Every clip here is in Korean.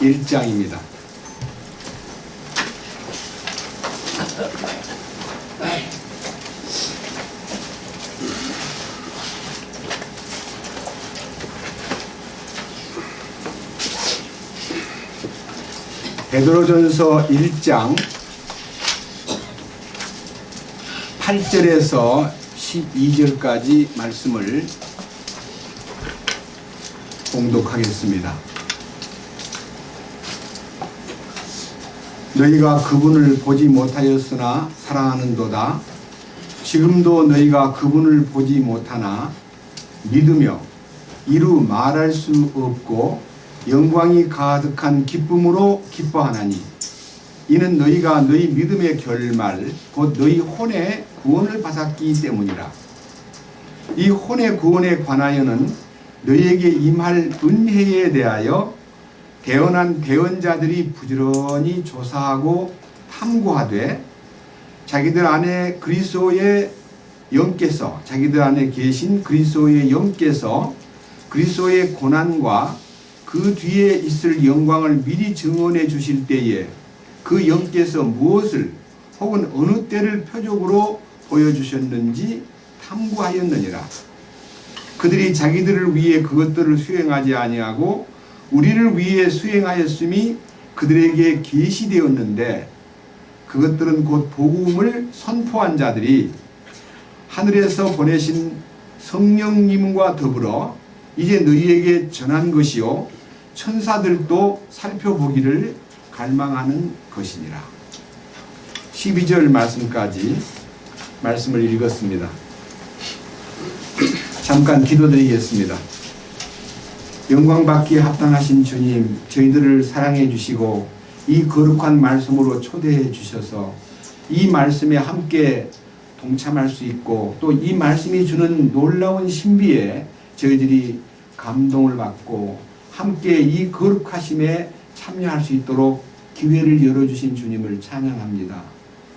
1장입니다. 베드로전서 1장 8절에서 12절까지 말씀을 봉독하겠습니다. 너희가 그분을 보지 못하였으나 사랑하는도다. 지금도 너희가 그분을 보지 못하나 믿으며 이루 말할 수 없고 영광이 가득한 기쁨으로 기뻐하나니 이는 너희가 너희 믿음의 결말 곧 너희 혼의 구원을 받았기 때문이라. 이 혼의 구원에 관하여는 너희에게 임할 은혜에 대하여 대언한 대언자들이 부지런히 조사하고 탐구하되 자기들 안에 그리스도의 영께서 자기들 안에 계신 그리스도의 영께서 그리스도의 고난과 그 뒤에 있을 영광을 미리 증언해 주실 때에 그 영께서 무엇을 혹은 어느 때를 표적으로 보여주셨는지 탐구하였느니라. 그들이 자기들을 위해 그것들을 수행하지 아니하고 우리를 위해 수행하였음이 그들에게 계시되었는데 그것들은 곧 복음을 선포한 자들이 하늘에서 보내신 성령님과 더불어 이제 너희에게 전한 것이요 천사들도 살펴보기를 갈망하는 것이니라. 12절 말씀까지 말씀을 읽었습니다. 잠깐 기도드리겠습니다. 영광받기에 합당하신 주님, 저희들을 사랑해 주시고 이 거룩한 말씀으로 초대해 주셔서 이 말씀에 함께 동참할 수 있고 또 이 말씀이 주는 놀라운 신비에 저희들이 감동을 받고 함께 이 거룩하심에 참여할 수 있도록 기회를 열어주신 주님을 찬양합니다.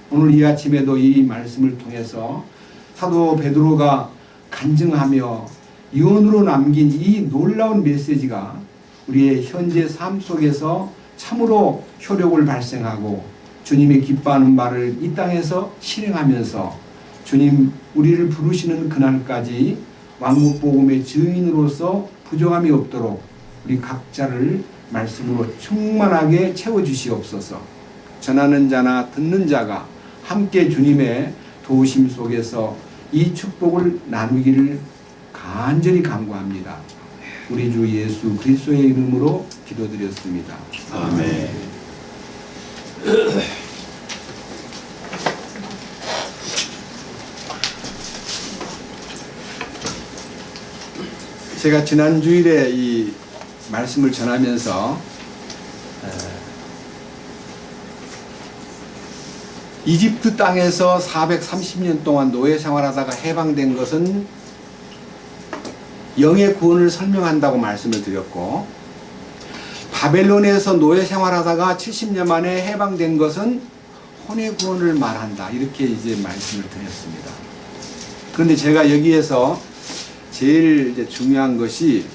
오늘 이 아침에도 이 말씀을 통해서 사도 베드로가 간증하며 유언으로 남긴 이 놀라운 메시지가 우리의 현재 삶 속에서 참으로 효력을 발생하고 주님이 기뻐하는 말을 이 땅에서 실행하면서 주님 우리를 부르시는 그날까지 왕국복음의 증인으로서 부족함이 없도록 우리 각자를 말씀으로 충만하게 채워주시옵소서. 전하는 자나 듣는 자가 함께 주님의 도우심 속에서 이 축복을 나누기를 간절히 간구합니다. 우리 주 예수 그리스도의 이름으로 기도드렸습니다. 아멘. 제가 지난 주일에 이 말씀을 전하면서 이집트 땅에서 430년 동안 노예 생활하다가 해방된 것은 영의 구원을 설명한다고 말씀을 드렸고 바벨론에서 노예 생활하다가 70년 만에 해방된 것은 혼의 구원을 말한다 이렇게 이제 말씀을 드렸습니다. 그런데 제가 여기에서 제일 이제 중요한 것이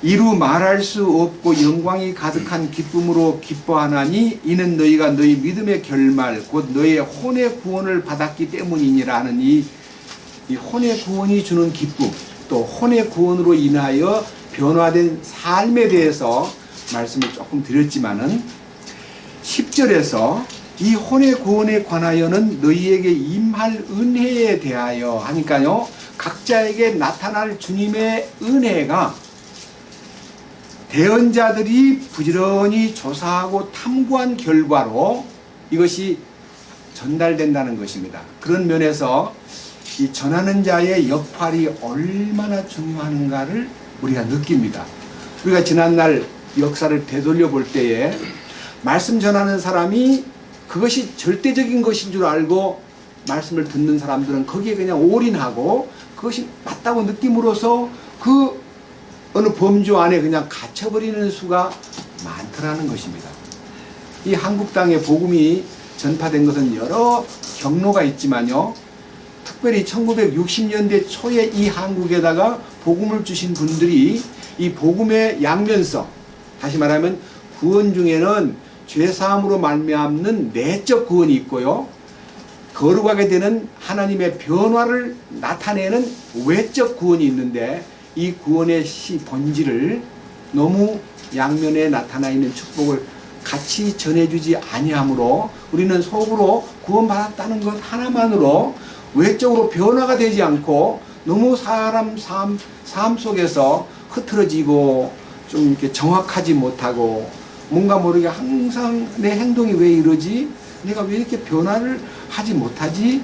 이루 말할 수 없고 영광이 가득한 기쁨으로 기뻐하나니 이는 너희가 너희 믿음의 결말 곧 너희의 혼의 구원을 받았기 때문이니라 하는 이 혼의 구원이 주는 기쁨 또 혼의 구원으로 인하여 변화된 삶에 대해서 말씀을 조금 드렸지만은 10절에서 이 혼의 구원에 관하여는 너희에게 임할 은혜에 대하여 하니까요 각자에게 나타날 주님의 은혜가 대언자들이 부지런히 조사하고 탐구한 결과로 이것이 전달된다는 것입니다. 그런 면에서 이 전하는 자의 역할이 얼마나 중요한가를 우리가 느낍니다. 우리가 지난날 역사를 되돌려 볼 때에 말씀 전하는 사람이 그것이 절대적인 것인 줄 알고 말씀을 듣는 사람들은 거기에 그냥 올인하고 그것이 맞다고 느낌으로써 그 어느 범주 안에 그냥 갇혀버리는 수가 많더라는 것입니다. 이 한국 땅에 복음이 전파된 것은 여러 경로가 있지만요. 특별히 1960년대 초에 이 한국에다가 복음을 주신 분들이 이 복음의 양면서 다시 말하면 구원 중에는 죄사함으로 말미암는 내적 구원이 있고요. 거룩하게 되는 하나님의 변화를 나타내는 외적 구원이 있는데, 이 구원의 본질을 너무 양면에 나타나 있는 축복을 같이 전해주지 아니하므로 우리는 속으로 구원받았다는 것 하나만으로 외적으로 변화가 되지 않고 너무 사람 삶 속에서 흐트러지고 좀 이렇게 정확하지 못하고 뭔가 모르게 항상 내 행동이 왜 이러지? 내가 왜 이렇게 변화를 하지 못하지?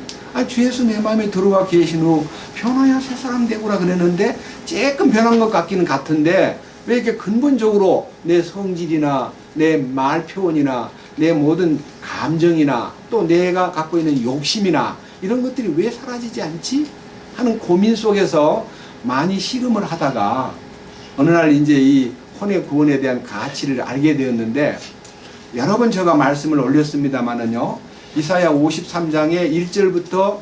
주 예수 내 마음에 들어와 계신 후 변화야 새 사람 되고라 그랬는데 조금 변한 것 같기는 같은데 왜 이렇게 근본적으로 내 성질이나 내 말 표현이나 내 모든 감정이나 또 내가 갖고 있는 욕심이나 이런 것들이 왜 사라지지 않지? 하는 고민 속에서 많이 씨름을 하다가 어느 날 이제 이 혼의 구원에 대한 가치를 알게 되었는데, 여러 번 제가 말씀을 올렸습니다마는요, 이사야 53장의 1절부터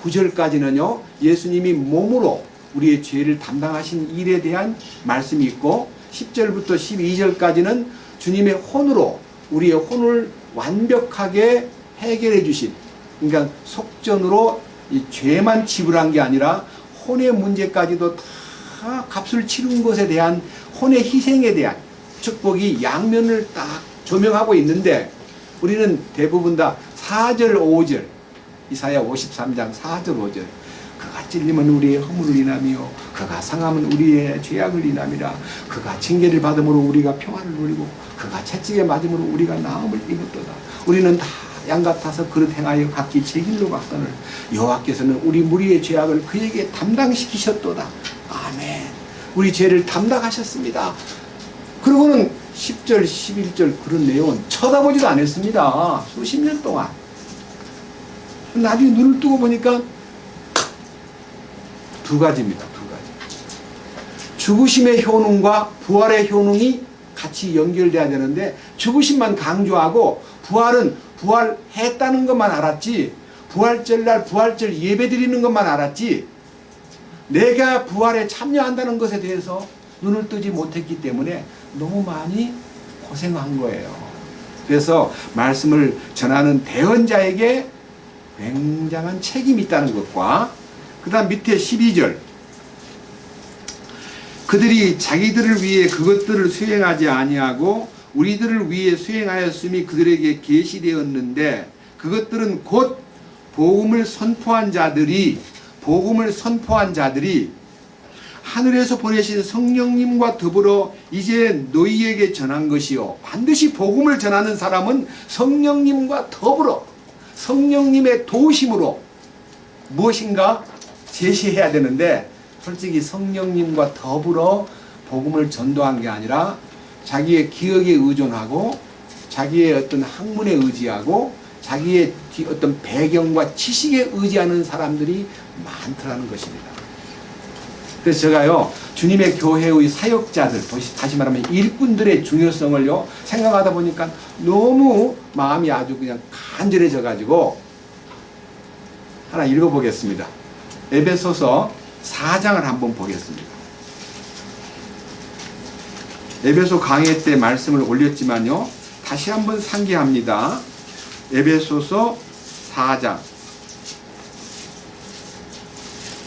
9절까지는요, 예수님이 몸으로 우리의 죄를 담당하신 일에 대한 말씀이 있고, 10절부터 12절까지는 주님의 혼으로 우리의 혼을 완벽하게 해결해 주신, 그러니까 속전으로 이 죄만 지불한 게 아니라 혼의 문제까지도 다 값을 치른 것에 대한 혼의 희생에 대한 축복이 양면을 딱 조명하고 있는데, 우리는 대부분 다 4절 5절, 이사야 53장 4절 5절, 그가 찔림은 우리의 허물을 인하며 그가 상함은 우리의 죄악을 인함이라. 그가 징계를 받음으로 우리가 평안을 누리고 그가 채찍에 맞음으로 우리가 나음을 입었도다. 우리는 다 양같아서 그릇 행하여 각기 제 길로 갔거늘 여호와께서는 우리 무리의 죄악을 그에게 담당시키셨도다. 아멘. 우리 죄를 담당하셨습니다. 그리고는 10절 11절 그런 내용은 쳐다보지도 않았습니다. 수십 년 동안. 나중에 눈을 뜨고 보니까 두 가지입니다. 두 가지. 죽으심의 효능과 부활의 효능이 같이 연결돼야 되는데, 죽으심만 강조하고 부활은 부활했다는 것만 알았지, 부활절날 부활절 예배 드리는 것만 알았지, 내가 부활에 참여한다는 것에 대해서 눈을 뜨지 못했기 때문에 너무 많이 고생한 거예요. 그래서 말씀을 전하는 대언자에게 굉장한 책임이 있다는 것과, 그 다음 밑에 12절, 그들이 자기들을 위해 그것들을 수행하지 아니하고 우리들을 위해 수행하였음이 그들에게 계시되었는데, 그것들은 곧 복음을 선포한 자들이 하늘에서 보내신 성령님과 더불어 이제 너희에게 전한 것이요. 반드시 복음을 전하는 사람은 성령님과 더불어 성령님의 도우심으로 무엇인가 제시해야 되는데, 솔직히 성령님과 더불어 복음을 전도한 게 아니라 자기의 기억에 의존하고 자기의 어떤 학문에 의지하고 자기의 어떤 배경과 지식에 의지하는 사람들이 많더라는 것입니다. 그래서 제가요, 주님의 교회의 사역자들, 다시 말하면 일꾼들의 중요성을요 생각하다 보니까 너무 마음이 아주 그냥 간절해져 가지고 하나 읽어보겠습니다. 에베소서 4장을 한번 보겠습니다. 에베소 강의 때 말씀을 올렸지만요, 다시 한번 상기합니다. 에베소서 4장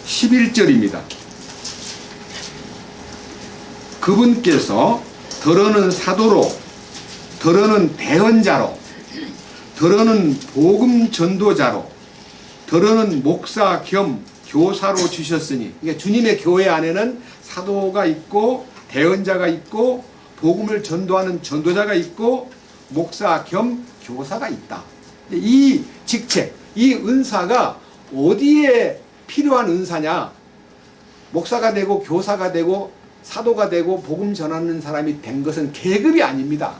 11절입니다. 그분께서 더러는 사도로, 더러는 대언자로, 더러는 복음 전도자로, 더러는 목사 겸 교사로 주셨으니, 그러니까 주님의 교회 안에는 사도가 있고 대언자가 있고 복음을 전도하는 전도자가 있고 목사 겸 교사가 있다. 이 직책, 이 은사가 어디에 필요한 은사냐? 목사가 되고 교사가 되고 사도가 되고 복음 전하는 사람이 된 것은 계급이 아닙니다.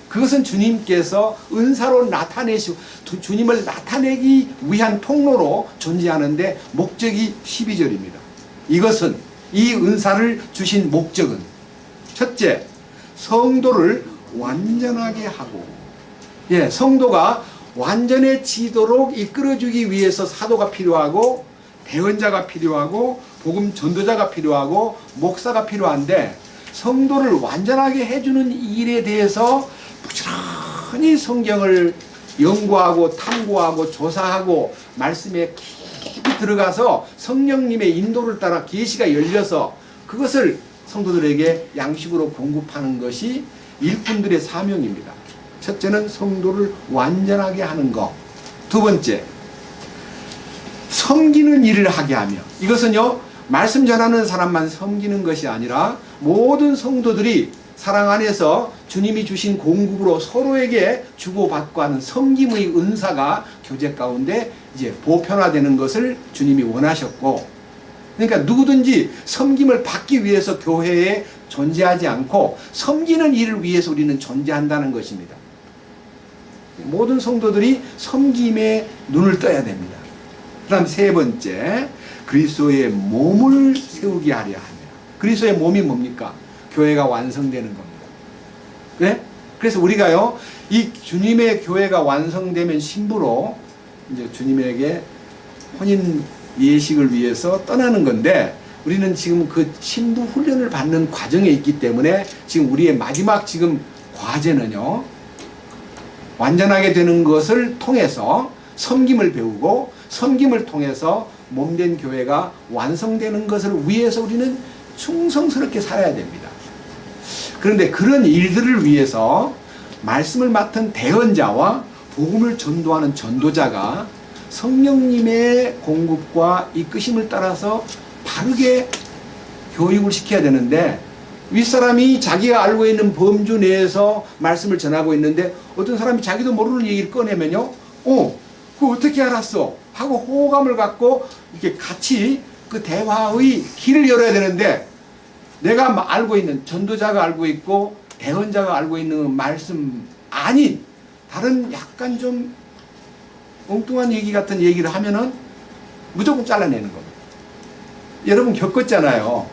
그것은 주님께서 은사로 나타내시고 주님을 나타내기 위한 통로로 존재하는데, 목적이 12절입니다. 이것은, 이 은사를 주신 목적은 첫째, 성도를 완전하게 하고, 성도가 완전해지도록 이끌어주기 위해서 사도가 필요하고 대언자가 필요하고 복음 전도자가 필요하고 목사가 필요한데, 성도를 완전하게 해주는 일에 대해서 부지런히 성경을 연구하고 탐구하고 조사하고 말씀에 깊이 들어가서 성령님의 인도를 따라 계시가 열려서 그것을 성도들에게 양식으로 공급하는 것이 일꾼들의 사명입니다. 첫째는 성도를 완전하게 하는 것. 두 번째, 섬기는 일을 하게 하며, 이것은요 말씀 전하는 사람만 섬기는 것이 아니라 모든 성도들이 사랑 안에서 주님이 주신 공급으로 서로에게 주고받고 하는 섬김의 은사가 교제 가운데 이제 보편화되는 것을 주님이 원하셨고, 그러니까 누구든지 섬김을 받기 위해서 교회에 존재하지 않고 섬기는 일을 위해서 우리는 존재한다는 것입니다. 모든 성도들이 섬김에 눈을 떠야 됩니다. 그 다음 세 번째, 그리스도의 몸을 세우게 하려 하며. 그리스도의 몸이 뭡니까? 교회가 완성되는 겁니다. 네? 그래서 우리가요, 이 주님의 교회가 완성되면 신부로 이제 주님에게 혼인 예식을 위해서 떠나는 건데, 우리는 지금 그 신부 훈련을 받는 과정에 있기 때문에 지금 우리의 마지막 지금 과제는요, 완전하게 되는 것을 통해서 섬김을 배우고 섬김을 통해서 몸된 교회가 완성되는 것을 위해서 우리는 충성스럽게 살아야 됩니다. 그런데 그런 일들을 위해서 말씀을 맡은 대언자와 복음을 전도하는 전도자가 성령님의 공급과 이끄심을 따라서 바르게 교육을 시켜야 되는데, 윗사람이 자기가 알고 있는 범주 내에서 말씀을 전하고 있는데 어떤 사람이 자기도 모르는 얘기를 꺼내면요, 그거 어떻게 알았어? 하고 호감을 갖고 이렇게 같이 그 대화의 길을 열어야 되는데, 내가 알고 있는, 전도자가 알고 있고 대언자가 알고 있는 말씀 아닌 다른 약간 좀 엉뚱한 얘기 같은 얘기를 하면은 무조건 잘라내는 겁니다. 여러분 겪었잖아요.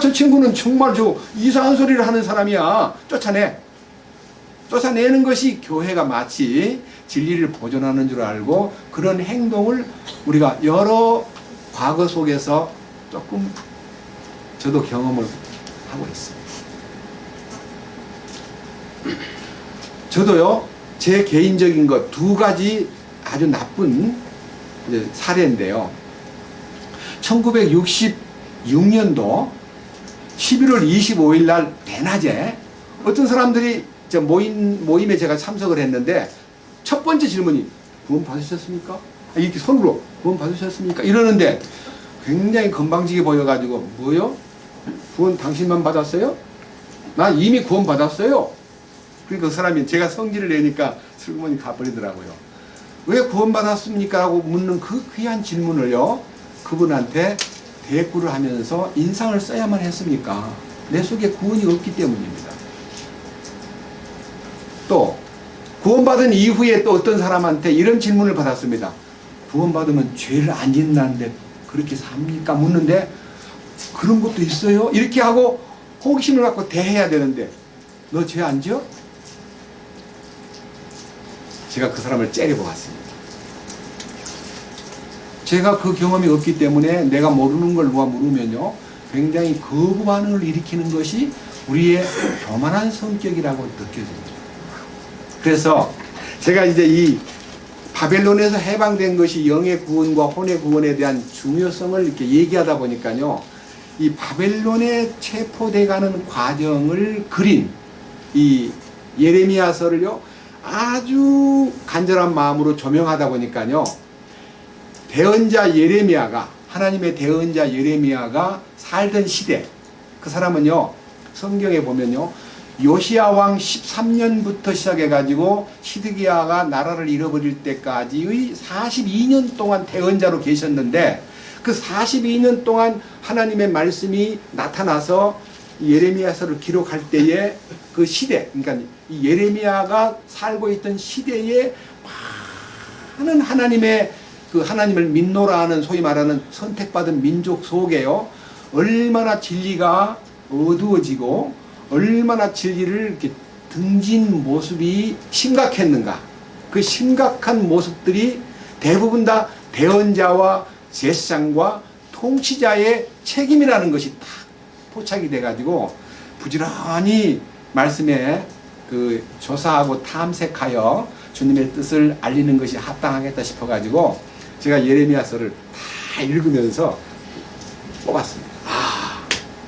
저 친구는 정말 저 이상한 소리를 하는 사람이야. 쫓아내는 것이 교회가 마치 진리를 보존하는 줄 알고, 그런 행동을 우리가 여러 과거 속에서 조금 저도 경험을 하고 있습니다. 저도요, 제 개인적인 것 두 가지 아주 나쁜 사례인데요. 1966년도 11월 25일 날 대낮에 어떤 사람들이 모임에 제가 참석을 했는데, 첫 번째 질문이 구원 받으셨습니까? 이렇게 손으로 구원 받으셨습니까? 이러는데 굉장히 건방지게 보여가지고, 뭐요? 구원 당신만 받았어요? 나 이미 구원 받았어요. 그러니까 그 사람이 제가 성질을 내니까 슬그머니 가버리더라고요. 왜 구원 받았습니까? 하고 묻는 그 귀한 질문을요, 그분한테 대꾸를 하면서 인상을 써야만 했습니까? 내 속에 구원이 없기 때문입니다. 또 구원받은 이후에 또 어떤 사람한테 이런 질문을 받았습니다. 구원받으면 죄를 안 짓는데 그렇게 삽니까? 묻는데, 그런 것도 있어요? 이렇게 하고 호기심을 갖고 대해야 되는데, 너 죄 안 지어? 제가 그 사람을 째려보았습니다. 제가 그 경험이 없기 때문에 내가 모르는 걸 누가 물으면요, 굉장히 거부 반응을 일으키는 것이 우리의 교만한 성격이라고 느껴집니다. 그래서 제가 이제 이 바벨론에서 해방된 것이 영의 구원과 혼의 구원에 대한 중요성을 이렇게 얘기하다 보니까요, 이 바벨론에 체포돼가는 과정을 그린 이 예레미야서를요, 아주 간절한 마음으로 조명하다 보니까요, 대언자 예레미야가, 하나님의 대언자 예레미야가 살던 시대, 그 사람은요, 성경에 보면요, 요시야 왕 13년부터 시작해가지고 시드기야가 나라를 잃어버릴 때까지의 42년 동안 대언자로 계셨는데, 그 42년 동안 하나님의 말씀이 나타나서 예레미야서를 기록할 때에 그 시대, 그러니까 이 예레미야가 살고 있던 시대에 많은 하나님의 그 하나님을 믿노라 하는 소위 말하는 선택받은 민족 속에요, 얼마나 진리가 어두워지고 얼마나 진리를 이렇게 등진 모습이 심각했는가. 그 심각한 모습들이 대부분 다 대언자와 제사장과 통치자의 책임이라는 것이 딱 포착이 돼가지고 부지런히 말씀에 그 조사하고 탐색하여 주님의 뜻을 알리는 것이 합당하겠다 싶어가지고 제가 예레미야서를 다 읽으면서 뽑았습니다.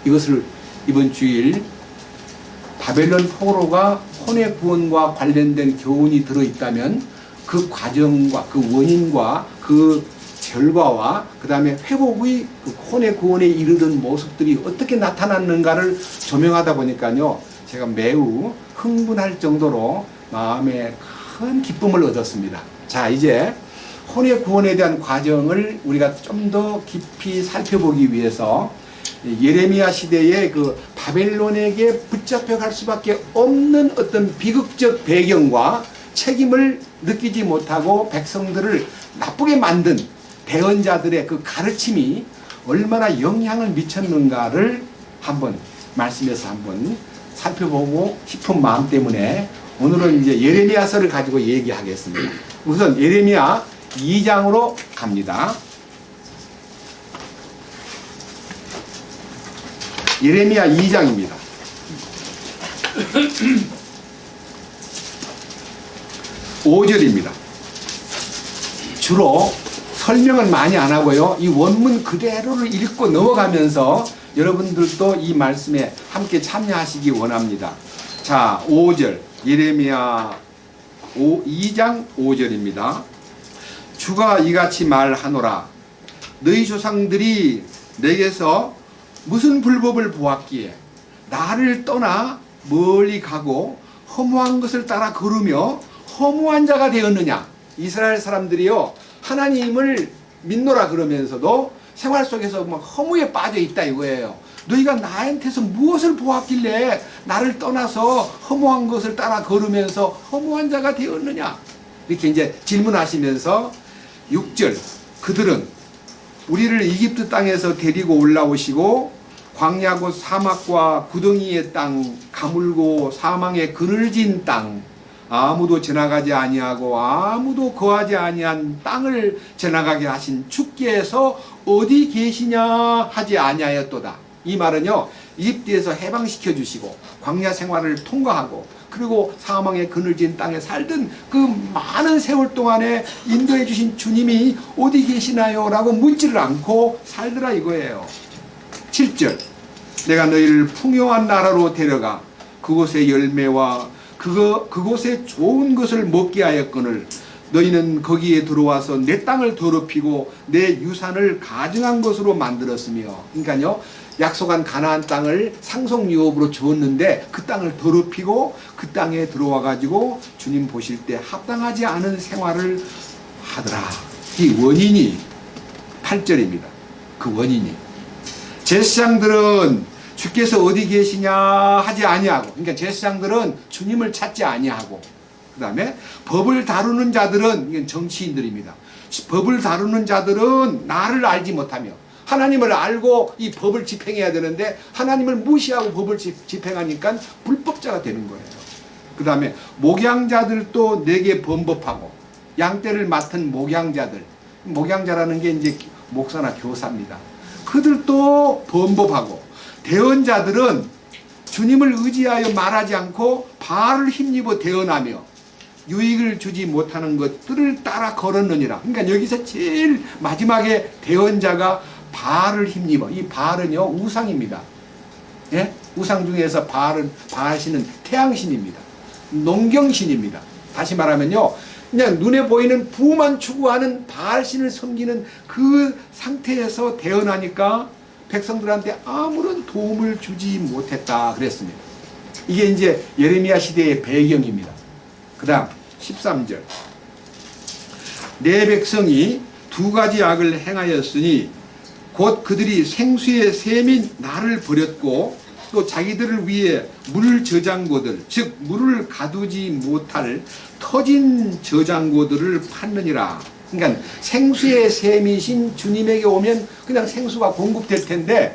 이것을 이번 주일 바벨론 포로가 혼의 구원과 관련된 교훈이 들어있다면 그 과정과 그 원인과 그 결과와 그 다음에 회복의 그 혼의 구원에 이르는 모습들이 어떻게 나타났는가를 조명하다 보니까요, 제가 매우 흥분할 정도로 마음에 큰 기쁨을 얻었습니다. 자, 이제 혼의 구원에 대한 과정을 우리가 좀 더 깊이 살펴보기 위해서 예레미야 시대의 그 바벨론에게 붙잡혀갈 수밖에 없는 어떤 비극적 배경과 책임을 느끼지 못하고 백성들을 나쁘게 만든 대언자들의 그 가르침이 얼마나 영향을 미쳤는가를 한번 말씀에서 한번 살펴보고 싶은 마음 때문에 오늘은 이제 예레미야서를 가지고 얘기하겠습니다. 우선 예레미야 2장으로 갑니다. 예레미야 2장입니다. (5절입니다) 주로 설명은 많이 안 하고요, 이 원문 그대로를 읽고 넘어가면서 여러분들도 이 말씀에 함께 참여하시기 원합니다. 자, 5절 예레미야 2장 5절입니다. 주가 이같이 말하노라. 너희 조상들이 내게서 무슨 불법을 보았기에 나를 떠나 멀리 가고 허무한 것을 따라 걸으며 허무한 자가 되었느냐. 이스라엘 사람들이요, 하나님을 믿노라 그러면서도 생활 속에서 뭐 허무에 빠져 있다 이거예요. 너희가 나한테서 무엇을 보았길래 나를 떠나서 허무한 것을 따라 걸으면서 허무한 자가 되었느냐. 이렇게 이제 질문하시면서 6절 그들은 우리를 이집트 땅에서 데리고 올라오시고 광야고 사막과 구덩이의 땅, 가물고 사망의 그늘진 땅, 아무도 지나가지 아니하고 아무도 거하지 아니한 땅을 지나가게 하신 주께서 어디 계시냐 하지 아니하였도다. 이 말은요, 이집트에서 해방시켜 주시고 광야 생활을 통과하고 그리고 사망의 그늘진 땅에 살던 그 많은 세월 동안에 인도해 주신 주님이 어디 계시나요? 라고 묻지를 않고 살더라 이거예요. 7절 내가 너희를 풍요한 나라로 데려가 그곳의 열매와 그곳에 좋은 것을 먹게 하였거늘 너희는 거기에 들어와서 내 땅을 더럽히고 내 유산을 가증한 것으로 만들었으며, 그러니까요, 약속한 가나안 땅을 상속유업으로 주었는데 그 땅을 더럽히고 그 땅에 들어와 가지고 주님 보실 때 합당하지 않은 생활을 하더라. 이 원인이 8절입니다. 그 원인이 제사장들은 주께서 어디 계시냐 하지 아니하고, 그러니까 제사장들은 주님을 찾지 아니하고, 그 다음에 법을 다루는 자들은, 이건 정치인들입니다. 법을 다루는 자들은 나를 알지 못하며, 하나님을 알고 이 법을 집행해야 되는데 하나님을 무시하고 법을 집행하니까 불법자가 되는 거예요. 그 다음에 목양자들도 내게 범법하고, 양떼를 맡은 목양자들, 목양자라는 게 이제 목사나 교사입니다. 그들도 범법하고, 대언자들은 주님을 의지하여 말하지 않고 바알을 힘입어 대언하며 유익을 주지 못하는 것들을 따라 걸었느니라. 그러니까 여기서 제일 마지막에 대언자가 바알을 힘입어. 이 바알은요, 우상입니다. 예? 우상 중에서 바알신은 태양신입니다. 농경신입니다. 다시 말하면요, 그냥 눈에 보이는 부만 추구하는 바알신을 섬기는 그 상태에서 대언하니까 백성들한테 아무런 도움을 주지 못했다 그랬습니다. 이게 이제 예레미야 시대의 배경입니다. 그 다음 13절 내 백성이 두 가지 악을 행하였으니 곧 그들이 생수의 샘인 나를 버렸고 또 자기들을 위해 물 저장고들, 즉 물을 가두지 못할 터진 저장고들을 팠느니라. 그러니까 생수의 샘이신 주님에게 오면 그냥 생수가 공급될 텐데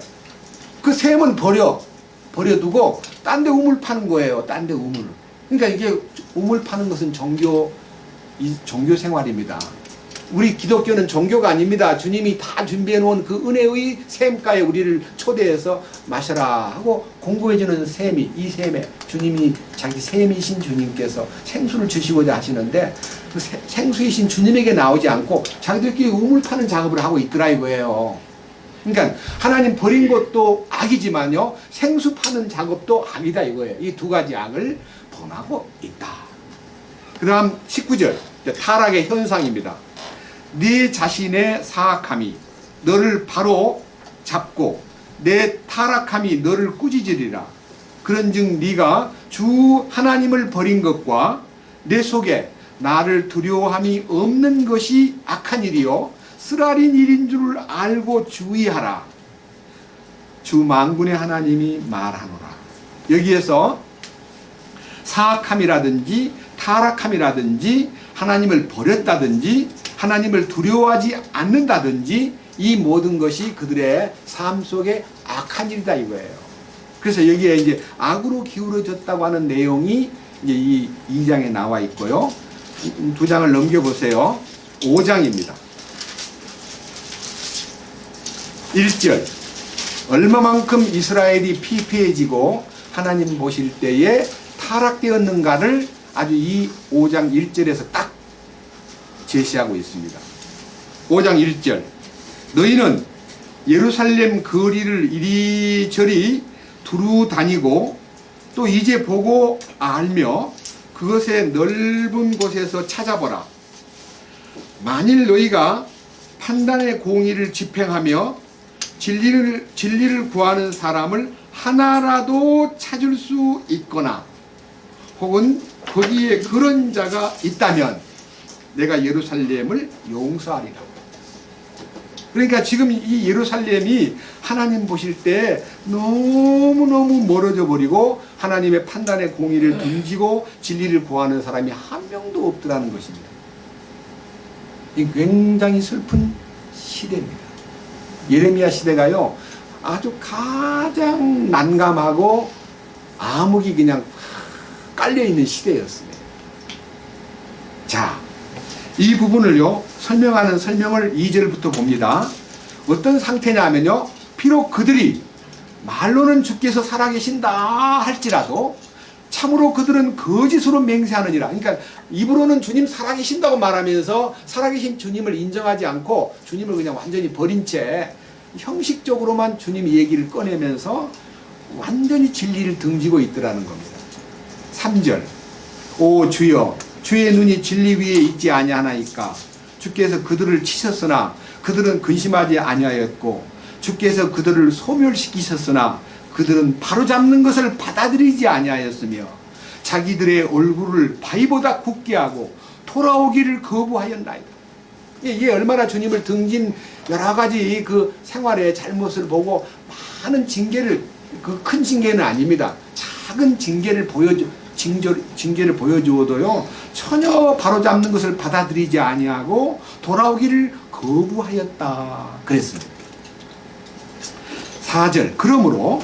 그 샘은 버려두고 딴 데 우물 파는 거예요. 딴 데 우물. 그러니까 이게 우물 파는 것은 종교 생활입니다. 우리 기독교는 종교가 아닙니다. 주님이 다 준비해 놓은 그 은혜의 샘가에 우리를 초대해서 마셔라 하고 공부해주는 샘이, 이 샘에 주님이 자기 샘이신 주님께서 생수를 주시고자 하시는데 그 생수이신 주님에게 나오지 않고 자기들끼리 우물 파는 작업을 하고 있더라 이거예요. 그러니까 하나님 버린 것도 악이지만요, 생수 파는 작업도 악이다 이거예요. 이 두 가지 악을 범하고 있다. 그 다음 19절 타락의 현상입니다. 네 자신의 사악함이 너를 바로 잡고 내 타락함이 너를 꾸짖으리라. 그런즉 네가 주 하나님을 버린 것과 내 속에 나를 두려워함이 없는 것이 악한 일이요 쓰라린 일인 줄 알고 주의하라. 주 만군의 하나님이 말하노라. 여기에서 사악함이라든지 타락함이라든지 하나님을 버렸다든지 하나님을 두려워하지 않는다든지 이 모든 것이 그들의 삶 속에 악한 일이다 이거예요. 그래서 여기에 이제 악으로 기울어졌다고 하는 내용이 이제 이 2장에 나와 있고요. 2장을 넘겨보세요. 5장입니다. 1절 얼마만큼 이스라엘이 피폐해지고 하나님 보실 때에 타락되었는가를 아주 이 5장 1절에서 딱 제시하고 있습니다. 5장 1절 너희는 예루살렘 거리를 이리저리 두루 다니고 또 이제 보고 알며 그것의 넓은 곳에서 찾아보라. 만일 너희가 판단의 공의를 집행하며 진리를 구하는 사람을 하나라도 찾을 수 있거나 혹은 거기에 그런 자가 있다면 내가 예루살렘을 용서하리라. 그러니까 지금 이 예루살렘이 하나님 보실 때 너무너무 멀어져 버리고 하나님의 판단의 공의를 등지고 진리를 구하는 사람이 한 명도 없더라는 것입니다. 이 굉장히 슬픈 시대입니다. 예레미야 시대가요 아주 가장 난감하고 암흑이 그냥 깔려있는 시대였습니다. 자, 이 부분을요 설명하는 설명을 2절부터 봅니다. 어떤 상태냐면요, 비록 그들이 말로는 주께서 살아계신다 할지라도 참으로 그들은 거짓으로 맹세하느니라. 그러니까 입으로는 주님 살아계신다고 말하면서 살아계신 주님을 인정하지 않고 주님을 그냥 완전히 버린 채 형식적으로만 주님 얘기를 꺼내면서 완전히 진리를 등지고 있더라는 겁니다. 3절 오 주여 주의 눈이 진리 위에 있지 아니하나이까. 주께서 그들을 치셨으나 그들은 근심하지 아니하였고 주께서 그들을 소멸시키셨으나 그들은 바로잡는 것을 받아들이지 아니하였으며 자기들의 얼굴을 바위보다 굳게 하고 돌아오기를 거부하였나이다. 이게 얼마나 주님을 등진 여러 가지 그 생활의 잘못을 보고 많은 징계를, 그 큰 징계는 아닙니다. 작은 징계를 보여주어도요 전혀 바로잡는 것을 받아들이지 아니하고 돌아오기를 거부하였다 그랬습니다. 4절 그러므로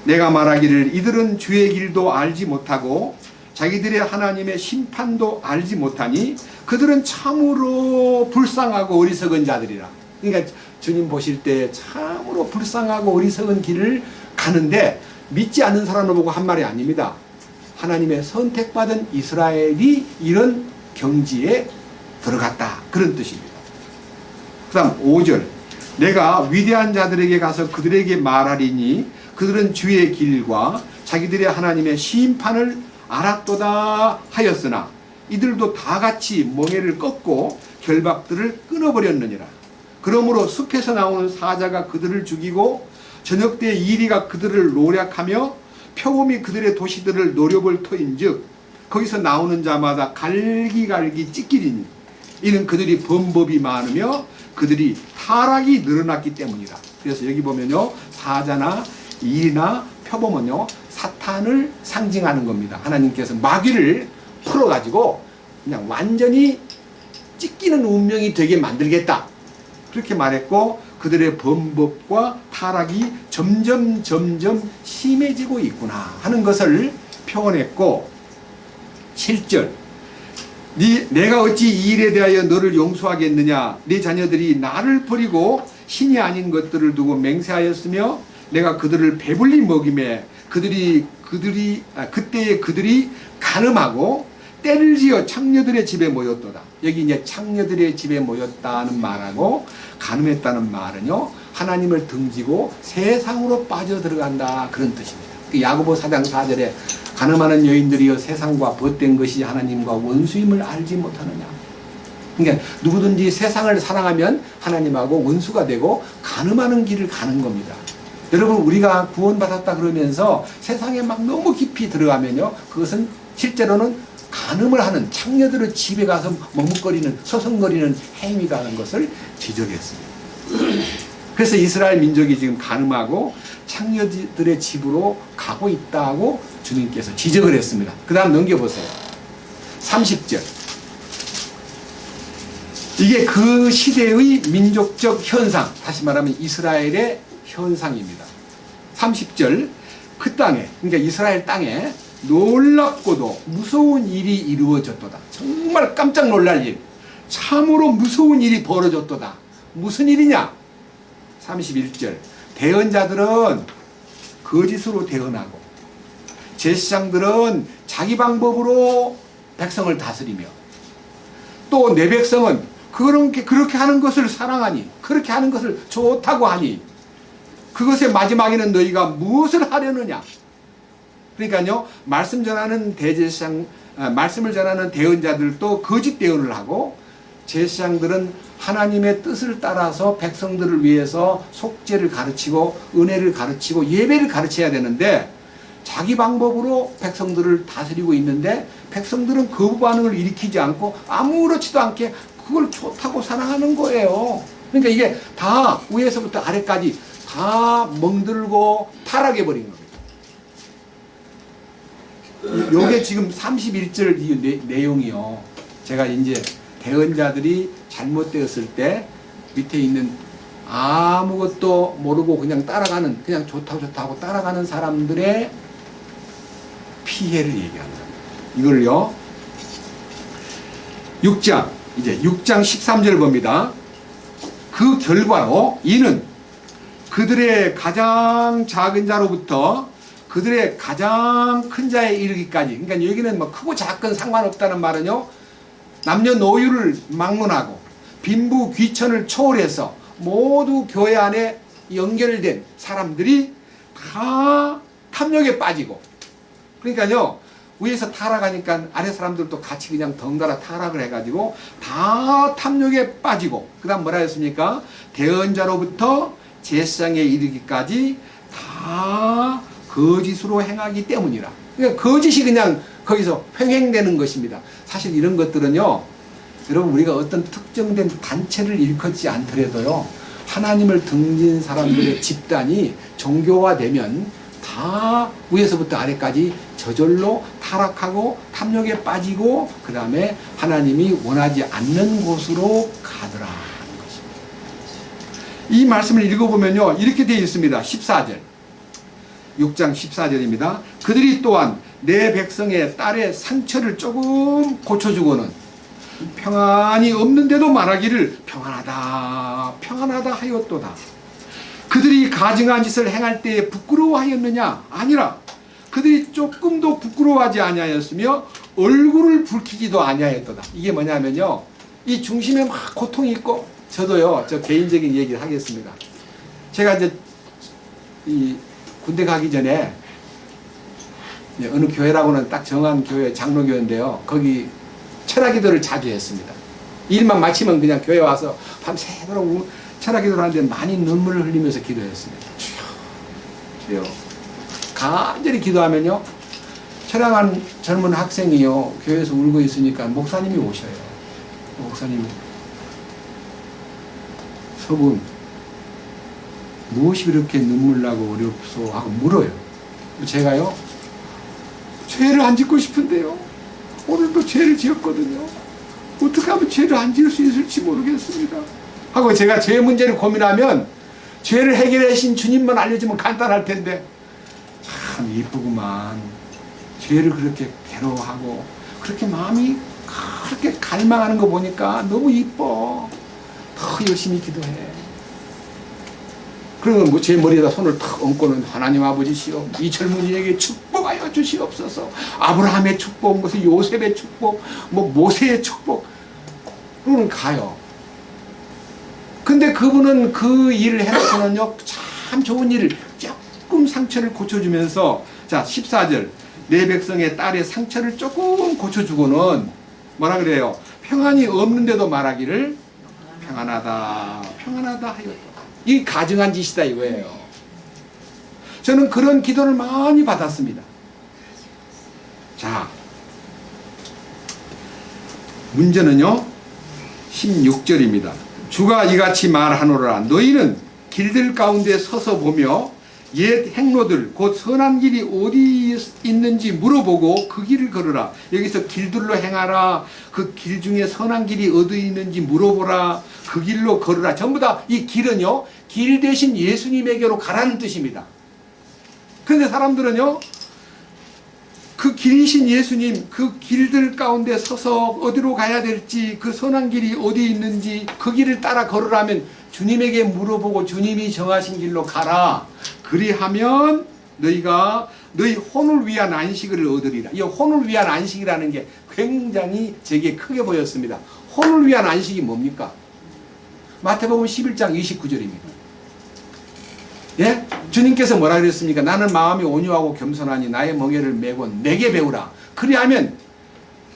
내가 말하기를 이들은 주의 길도 알지 못하고 자기들의 하나님의 심판도 알지 못하니 그들은 참으로 불쌍하고 어리석은 자들이라. 그러니까 주님 보실 때 참으로 불쌍하고 어리석은 길을 가는데 믿지 않는 사람을 보고 한 말이 아닙니다. 하나님의 선택받은 이스라엘이 이런 경지에 들어갔다 그런 뜻입니다. 그 다음 5절 내가 위대한 자들에게 가서 그들에게 말하리니 그들은 주의 길과 자기들의 하나님의 심판을 알았도다 하였으나 이들도 다 같이 멍에를 꺾고 결박들을 끊어버렸느니라. 그러므로 숲에서 나오는 사자가 그들을 죽이고 저녁 때 이리가 그들을 노략하며 표범이 그들의 도시들을 노려볼 터인즉 거기서 나오는 자마다 갈기갈기 찢기리니 이는 그들이 범법이 많으며 그들이 타락이 늘어났기 때문이라. 그래서 여기 보면요 사자나 일이나 표범은요 사탄을 상징하는 겁니다. 하나님께서 마귀를 풀어가지고 그냥 완전히 찢기는 운명이 되게 만들겠다 그렇게 말했고 그들의 범법과 타락이 점점 심해지고 있구나 하는 것을 표현했고 7절 내가 어찌 이 일에 대하여 너를 용서하겠느냐. 네 자녀들이 나를 버리고 신이 아닌 것들을 두고 맹세하였으며 내가 그들을 배불리 먹임에 그때에 그들이 간음하고 때를 지어 창녀들의 집에 모였도다. 여기 이제 창녀들의 집에 모였다는 말하고 간음했다는 말은요, 하나님을 등지고 세상으로 빠져들어간다, 그런 뜻입니다. 야고보 4장 4절에 간음하는 여인들이여 세상과 벗된 것이 하나님과 원수임을 알지 못하느냐. 그러니까 누구든지 세상을 사랑하면 하나님하고 원수가 되고 간음하는 길을 가는 겁니다. 여러분, 우리가 구원받았다 그러면서 세상에 막 너무 깊이 들어가면요, 그것은 실제로는 간음을 하는, 창녀들의 집에 가서 머뭇거리는, 서성거리는 행위가 하는 것을 지적했습니다. 그래서 이스라엘 민족이 지금 간음하고 창녀들의 집으로 가고 있다고 주님께서 지적을 했습니다. 그 다음 넘겨보세요. 30절. 이게 그 시대의 민족적 현상, 다시 말하면 이스라엘의 현상입니다. 30절. 그 땅에, 그러니까 이스라엘 땅에 놀랍고도 무서운 일이 이루어졌도다. 정말 깜짝 놀랄 일, 참으로 무서운 일이 벌어졌도다. 무슨 일이냐? 31절. 대언자들은 거짓으로 대언하고 제사장들은 자기 방법으로 백성을 다스리며 또 내 백성은 그렇게 하는 것을 사랑하니, 그렇게 하는 것을 좋다고 하니 그것의 마지막에는 너희가 무엇을 하려느냐. 그러니까요, 말씀을 전하는 대언자들도 거짓 대언을 하고 제사장들은 하나님의 뜻을 따라서 백성들을 위해서 속죄를 가르치고 은혜를 가르치고 예배를 가르쳐야 되는데 자기 방법으로 백성들을 다스리고 있는데 백성들은 거부 반응을 일으키지 않고 아무렇지도 않게 그걸 좋다고 사랑하는 거예요. 그러니까 이게 다 위에서부터 아래까지 다 멍들고 타락해버린 겁니다. 요게 지금 31절 이 내용이요. 제가 이제 대언자들이 잘못되었을 때 밑에 있는 아무것도 모르고 그냥 따라가는, 그냥 좋다고 따라가는 사람들의 피해를 얘기합니다. 이걸요, 6장 13절 봅니다. 그 결과로 이는 그들의 가장 작은 자로부터 그들의 가장 큰 자에 이르기까지, 그러니까 여기는 뭐 크고 작건 상관없다는 말은요, 남녀노유를 막론하고 빈부 귀천을 초월해서 모두 교회 안에 연결된 사람들이 다 탐욕에 빠지고, 그러니까요, 위에서 타락하니까 아래 사람들도 같이 그냥 덩달아 타락을 해가지고 다 탐욕에 빠지고, 그 다음 뭐라 했습니까? 대언자로부터 제사장에 이르기까지 다 거짓으로 행하기 때문이라. 그러니까 거짓이 그냥 거기서 횡행되는 것입니다. 사실 이런 것들은요, 여러분, 우리가 어떤 특정된 단체를 일컫지 않더라도요, 하나님을 등진 사람들의 집단이 종교화되면 다 위에서부터 아래까지 저절로 타락하고 탐욕에 빠지고 그 다음에 하나님이 원하지 않는 곳으로 가더라 하는 것입니다. 이 말씀을 읽어보면요, 이렇게 되어 있습니다. 14절, 6장 14절입니다. 그들이 또한 내 백성의 딸의 상처를 조금 고쳐주고는 평안이 없는데도 말하기를 평안하다 평안하다 하였도다. 그들이 가증한 짓을 행할 때에 부끄러워하였느냐? 아니라 그들이 조금도 부끄러워하지 아니하였으며 얼굴을 붉히지도 아니하였도다. 이게 뭐냐면요, 이 중심에 막 고통이 있고, 저도요, 저 개인적인 얘기를 하겠습니다. 제가 이제 이 군대 가기 전에 어느 교회라고는 딱 정한 교회, 장로교회인데요, 거기 철학기도를 자주 했습니다. 일만 마치면 그냥 교회 와서 밤새도록 철학기도를 하는데 많이 눈물을 흘리면서 기도했습니다. 주여, 간절히 기도하면요, 철학한 젊은 학생이요, 교회에서 울고 있으니까 목사님이 오셔요. 목사님, 서분 무엇이 그렇게 눈물 나고 어렵소 하고 물어요. 제가요, 죄를 안 짓고 싶은데요, 오늘도 죄를 지었거든요. 어떻게 하면 죄를 안 지을 수 있을지 모르겠습니다 하고, 제가 죄 문제를 고민하면 죄를 해결하신 주님만 알려주면 간단할 텐데 참 이쁘구만. 죄를 그렇게 괴로워하고 그렇게 마음이 그렇게 갈망하는 거 보니까 너무 이뻐. 더 열심히 기도해. 그러면 뭐 제 머리에다 손을 탁 얹고는 하나님 아버지시여, 이 젊은이에게 축복하여 주시옵소서. 아브라함의 축복, 무슨 요셉의 축복, 뭐 모세의 축복. 그러면 가요. 근데 그분은 그 일을 해놓고는요, 참 좋은 일을 조금 상처를 고쳐주면서, 자 14절, 내 백성의 딸의 상처를 조금 고쳐주고는 뭐라 그래요? 평안이 없는데도 말하기를 평안하다 평안하다 하였다. 이 가증한 짓이다 이거예요. 저는 그런 기도를 많이 받았습니다. 자, 문제는요 16절입니다. 주가 이같이 말하노라. 너희는 길들 가운데 서서 보며 옛 행로들 곧 선한 길이 어디 있는지 물어보고 그 길을 걸으라. 여기서 길들로 행하라. 그 길 중에 선한 길이 어디 있는지 물어보라. 그 길로 걸으라. 전부 다 이 길은요, 길 대신 예수님에게로 가라는 뜻입니다. 그런데 사람들은요, 그 길이신 예수님, 그 길들 가운데 서서 어디로 가야 될지, 그 선한 길이 어디 있는지 그 길을 따라 걸으라면 주님에게 물어보고 주님이 정하신 길로 가라. 그리하면 너희가 너희 혼을 위한 안식을 얻으리라. 이 혼을 위한 안식이라는 게 굉장히 제게 크게 보였습니다. 혼을 위한 안식이 뭡니까? 마태복음 11장 29절입니다. 예? 주님께서 뭐라 그랬습니까? 나는 마음이 온유하고 겸손하니 나의 멍에를 메고 내게 배우라. 그리하면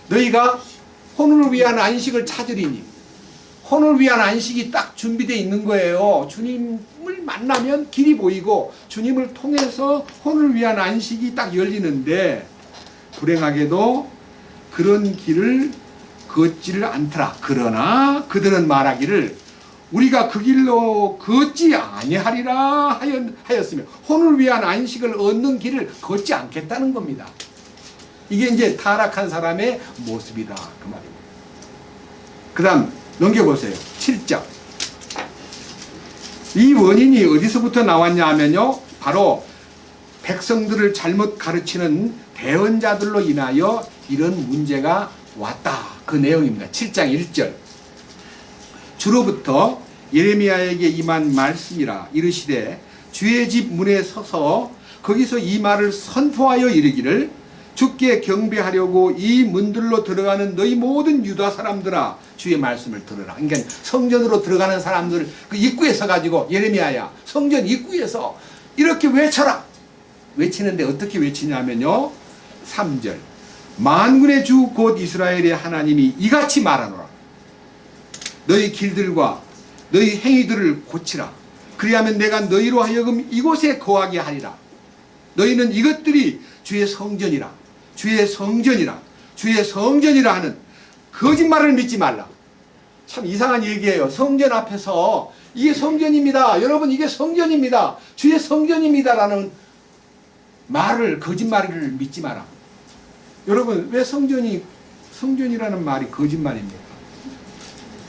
너희가 혼을 위한 안식을 찾으리니. 혼을 위한 안식이 딱 준비되어 있는 거예요. 주님을 만나면 길이 보이고 주님을 통해서 혼을 위한 안식이 딱 열리는데, 불행하게도 그런 길을 걷지를 않더라. 그러나 그들은 말하기를 우리가 그 길로 걷지 아니하리라 하였으며, 혼을 위한 안식을 얻는 길을 걷지 않겠다는 겁니다. 이게 이제 타락한 사람의 모습이다 그 말입니다. 그 다음 넘겨보세요. 7장. 이 원인이 어디서부터 나왔냐 하면요, 바로 백성들을 잘못 가르치는 대언자들로 인하여 이런 문제가 왔다 그 내용입니다. 7장 1절. 주로부터 예레미야에게 임한 말씀이라. 이르시되 주의 집 문에 서서 거기서 이 말을 선포하여 이르기를 주께 경배하려고 이 문들로 들어가는 너희 모든 유다 사람들아 주의 말씀을 들으라. 그러니까 성전으로 들어가는 사람들 그 입구에 서가지고, 예레미야야 성전 입구에서 이렇게 외쳐라. 외치는데 어떻게 외치냐면요, 3절. 만군의 주 곧 이스라엘의 하나님이 이같이 말하노라. 너희 길들과 너희 행위들을 고치라. 그리하면 내가 너희로 하여금 이곳에 거하게 하리라. 너희는 이것들이 주의 성전이라, 주의 성전이라, 주의 성전이라 하는 거짓말을 믿지 말라. 참 이상한 얘기예요. 성전 앞에서 이게 성전입니다, 여러분 이게 성전입니다, 주의 성전입니다 라는 말을, 거짓말을 믿지 마라. 여러분 왜 성전이라는 말이 거짓말입니까?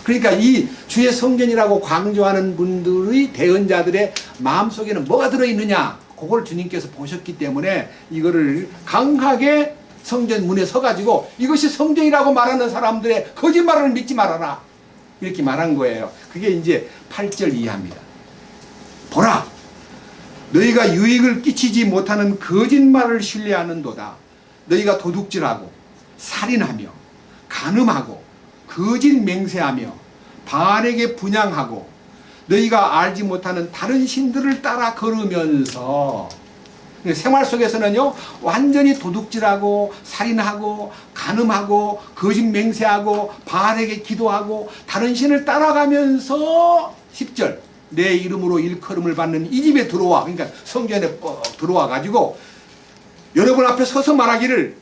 그러니까 이 주의 성전이라고 강조하는 분들의 대언자들의 마음속에는 뭐가 들어있느냐, 그걸 주님께서 보셨기 때문에 이거를 강하게 성전 문에 서가지고 이것이 성전이라고 말하는 사람들의 거짓말을 믿지 말아라 이렇게 말한 거예요. 그게 이제 8절 이하입니다. 보라, 너희가 유익을 끼치지 못하는 거짓말을 신뢰하는도다. 너희가 도둑질하고 살인하며 간음하고 거짓 맹세하며 바알에게 분향하고 너희가 알지 못하는 다른 신들을 따라 걸으면서, 생활 속에서는요 완전히 도둑질하고 살인하고 간음하고 거짓 맹세하고 바알에게 기도하고 다른 신을 따라가면서 10절 내 이름으로 일컬음을 받는 이 집에 들어와. 그러니까 성전에 뻑 들어와 가지고 여러분 앞에 서서 말하기를,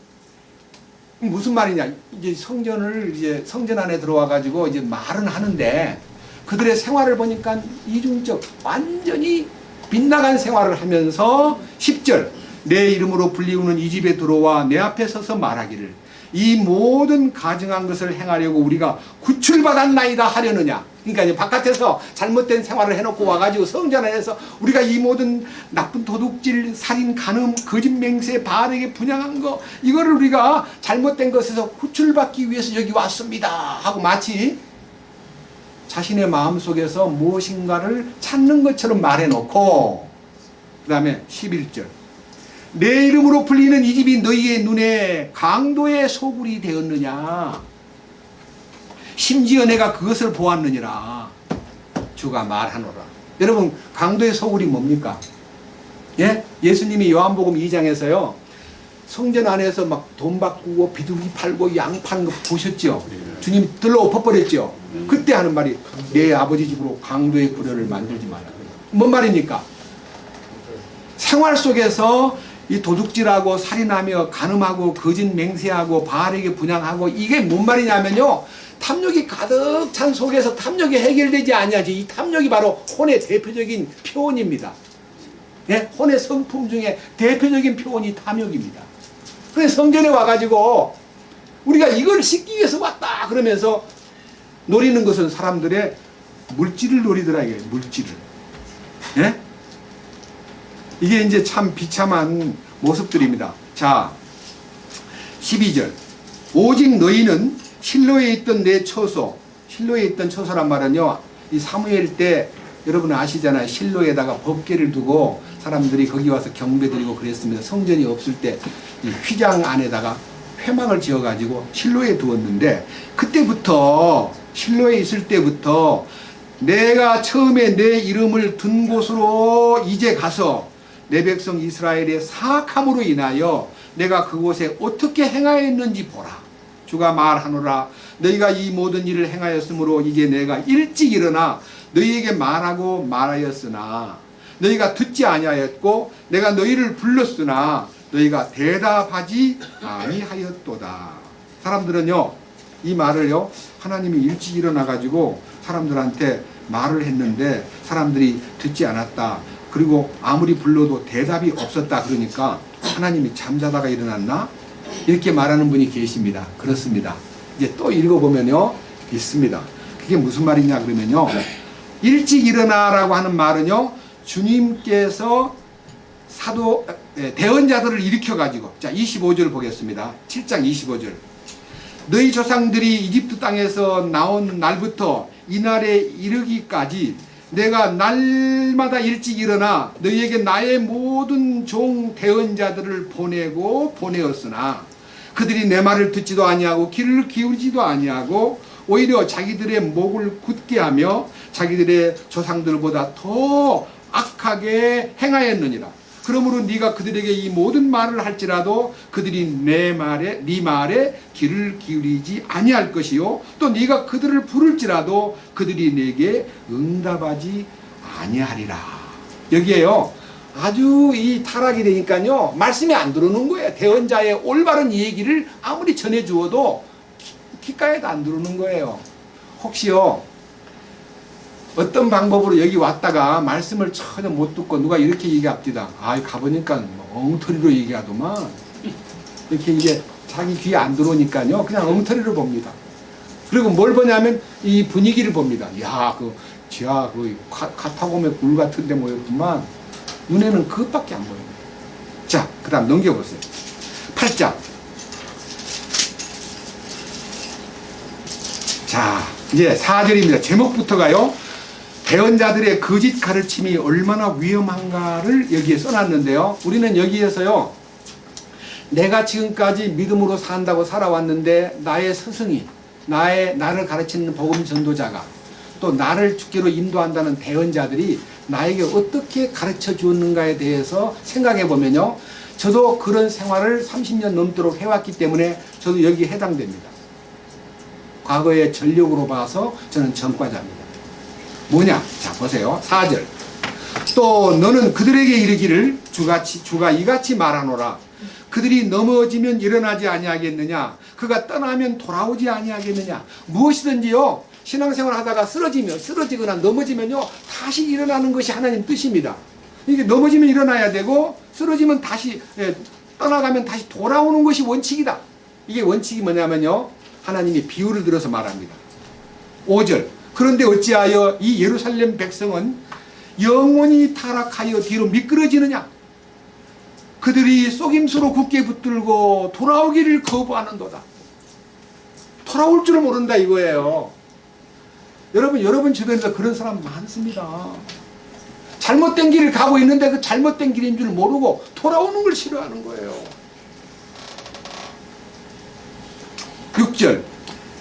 무슨 말이냐, 이제 성전 안에 들어와 가지고 이제 말은 하는데 그들의 생활을 보니까 이중적 완전히 빗나간 생활을 하면서 10절 내 이름으로 불리우는 이 집에 들어와 내 앞에 서서 말하기를 이 모든 가증한 것을 행하려고 우리가 구출받았나이다 하려느냐. 그러니까 이제 바깥에서 잘못된 생활을 해놓고 와가지고 성전 안에서 우리가 이 모든 나쁜 도둑질, 살인, 간음, 거짓 맹세, 바알에게 분양한 거 이거를 우리가 잘못된 것에서 구출받기 위해서 여기 왔습니다 하고 마치 자신의 마음속에서 무엇인가를 찾는 것처럼 말해놓고 그 다음에 11절 내 이름으로 불리는 이 집이 너희의 눈에 강도의 소굴이 되었느냐. 심지어 내가 그것을 보았느니라. 주가 말하노라. 여러분 강도의 소굴이 뭡니까? 예? 예수님이 요한복음 2장에서요 성전 안에서 막 돈 바꾸고 비둘기 팔고 양 파는 거 보셨죠? 주님 들러 엎어버렸죠? 그때 하는 말이 내 아버지 집으로 강도의 구려를 만들지 마라. 뭔 말입니까? 생활 속에서 이 도둑질하고 살인하며 간음하고 거짓 맹세하고 바알에게 분양하고 이게 뭔 말이냐면요 탐욕이 가득 찬 속에서 탐욕이 해결되지 아니하지. 이 탐욕이 바로 혼의 대표적인 표현입니다. 네? 혼의 성품 중에 대표적인 표현이 탐욕입니다. 그래서 성전에 와가지고 우리가 이걸 씻기 위해서 왔다 그러면서 노리는 것은 사람들의 물질을 노리더라. 이게 물질을. 네? 이게 이제 참 비참한 모습들입니다. 자, 12절. 오직 너희는 실로에 있던 내 처소, 실로에 있던 처소란 말은요, 이 사무엘 때 여러분 아시잖아요. 실로에다가 법궤를 두고 사람들이 거기 와서 경배드리고 그랬습니다. 성전이 없을 때 이 휘장 안에다가 회막을 지어가지고 실로에 두었는데 그때부터 실로에 있을 때부터 내가 처음에 내 이름을 둔 곳으로 이제 가서 내 백성 이스라엘의 사악함으로 인하여 내가 그곳에 어떻게 행하였는지 보라. 주가 말하노라. 너희가 이 모든 일을 행하였으므로 이제 내가 일찍 일어나 너희에게 말하고 말하였으나 너희가 듣지 아니하였고 내가 너희를 불렀으나 너희가 대답하지 아니하였도다. 사람들은요 이 말을요 하나님이 일찍 일어나 가지고 사람들한테 말을 했는데 사람들이 듣지 않았다. 그리고 아무리 불러도 대답이 없었다. 그러니까 하나님이 잠자다가 일어났나? 이렇게 말하는 분이 계십니다. 그렇습니다. 이제 또 읽어보면요 있습니다. 그게 무슨 말이냐 그러면요 일찍 일어나라고 하는 말은요 주님께서 대언자들을 일으켜 가지고 자 25절 보겠습니다. 7장 25절 너희 조상들이 이집트 땅에서 나온 날부터 이날에 이르기까지 내가 날마다 일찍 일어나 너희에게 나의 모든 종 대언자들을 보내었으나 그들이 내 말을 듣지도 아니하고 귀를 기울이지도 아니하고 오히려 자기들의 목을 굳게 하며 자기들의 조상들보다 더 악하게 행하였느니라. 그러므로 네가 그들에게 이 모든 말을 할지라도 그들이 네 말에 귀를 기울이지 아니할 것이요 또 네가 그들을 부를지라도 그들이 네게 응답하지 아니하리라. 여기에요 아주 이 타락이 되니까요 말씀이 안 들어오는 거예요. 대언자의 올바른 얘기를 아무리 전해주어도 귓가에도 안 들어오는 거예요. 혹시요 어떤 방법으로 여기 왔다가 말씀을 전혀 못 듣고 누가 이렇게 얘기합니다. 아 가보니까 엉터리로 얘기하더만. 이렇게 이게 자기 귀에 안 들어오니까요 그냥 엉터리로 봅니다. 그리고 뭘 보냐면 이 분위기를 봅니다. 야 그 지하 그 카타콤의 굴 같은데 모였구만. 눈에는 그것밖에 안 보입니다. 자 그 다음 넘겨보세요. 8장. 자 이제 4절입니다. 제목부터가요 대언자들의 거짓 가르침이 얼마나 위험한가를 여기에 써놨는데요. 우리는 여기에서요 내가 지금까지 믿음으로 산다고 살아왔는데 나의 스승이 나를 가르치는 복음 전도자가 또 나를 주께로 인도한다는 대언자들이 나에게 어떻게 가르쳐 주었는가에 대해서 생각해 보면요 저도 그런 생활을 30년 넘도록 해왔기 때문에 저도 여기에 해당됩니다. 과거의 전력으로 봐서 저는 전과자입니다. 뭐냐? 자 보세요. 4절. 또 너는 그들에게 이르기를 주가 이같이 말하노라. 그들이 넘어지면 일어나지 아니하겠느냐? 그가 떠나면 돌아오지 아니하겠느냐? 무엇이든지요 신앙생활 하다가 쓰러지거나 넘어지면요 다시 일어나는 것이 하나님 뜻입니다. 이게 넘어지면 일어나야 되고 쓰러지면 다시 떠나가면 다시 돌아오는 것이 원칙이다. 이게 원칙이 뭐냐면요, 하나님이 비유를 들어서 말합니다. 5절 그런데 어찌하여 이 예루살렘 백성은 영원히 타락하여 뒤로 미끄러지느냐. 그들이 속임수로 굳게 붙들고 돌아오기를 거부하는도다. 돌아올 줄을 모른다 이거예요. 여러분 주변에서 그런 사람 많습니다. 잘못된 길을 가고 있는데 그 잘못된 길인 줄 모르고 돌아오는 걸 싫어하는 거예요. 6절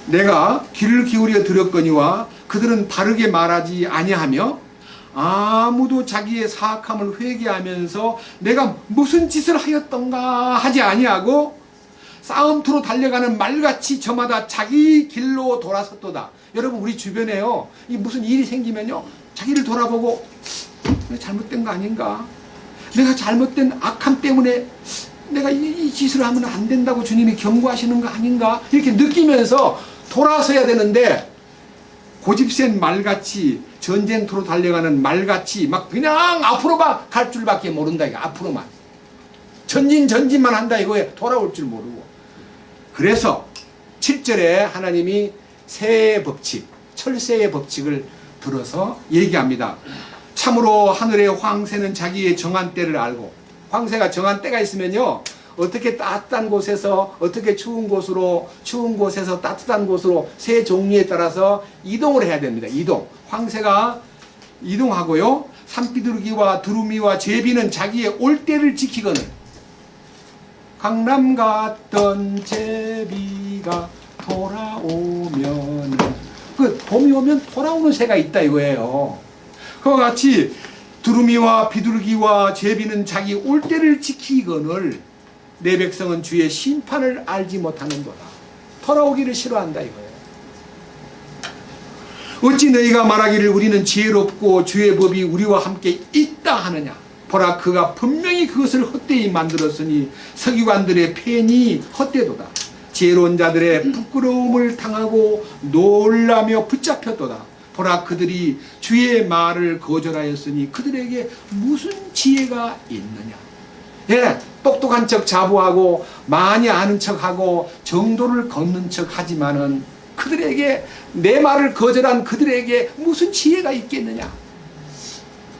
내가 귀를 기울여 들었거니와 그들은 바르게 말하지 아니하며 아무도 자기의 사악함을 회개하면서 내가 무슨 짓을 하였던가 하지 아니하고 싸움터로 달려가는 말같이 저마다 자기 길로 돌아섰도다. 여러분 우리 주변에요, 이 무슨 일이 생기면요 자기를 돌아보고 내가 잘못된 거 아닌가, 내가 잘못된 악함 때문에 내가 이 짓을 하면 안 된다고 주님이 경고하시는 거 아닌가 이렇게 느끼면서 돌아서야 되는데, 고집센 말같이 전쟁터로 달려가는 말같이 막 그냥 앞으로만 갈 줄밖에 모른다. 이거 앞으로만 전진만 한다 이거에 돌아올 줄 모르고. 그래서 7절에 하나님이 새의 법칙, 철새의 법칙을 들어서 얘기합니다. 참으로 하늘의 황새는 자기의 정한 때를 알고, 황새가 정한 때가 있으면요 어떻게 따뜻한 곳에서 어떻게 추운 곳에서 따뜻한 곳으로 새 종류에 따라서 이동을 해야 됩니다. 이동. 황새가 이동하고요, 산비둘기와 두루미와 제비는 자기의 올 때를 지키거늘 강남 갔던 제비가 돌아오면, 그 봄이 오면 돌아오는 새가 있다 이거예요. 그와 같이 두루미와 비둘기와 제비는 자기 올 때를 지키거늘 내 백성은 주의 심판을 알지 못하는도다. 돌아오기를 싫어한다 이거예요. 어찌 너희가 말하기를 우리는 지혜롭고 주의 법이 우리와 함께 있다 하느냐. 보라 그가 분명히 그것을 헛되이 만들었으니 서기관들의 펜이 헛되도다. 지혜로운 자들의 부끄러움을 당하고 놀라며 붙잡혔도다. 보라 그들이 주의 말을 거절하였으니 그들에게 무슨 지혜가 있느냐. 예, 똑똑한 척 자부하고 많이 아는 척하고 정도를 걷는 척 하지만은 그들에게, 내 말을 거절한 그들에게 무슨 지혜가 있겠느냐.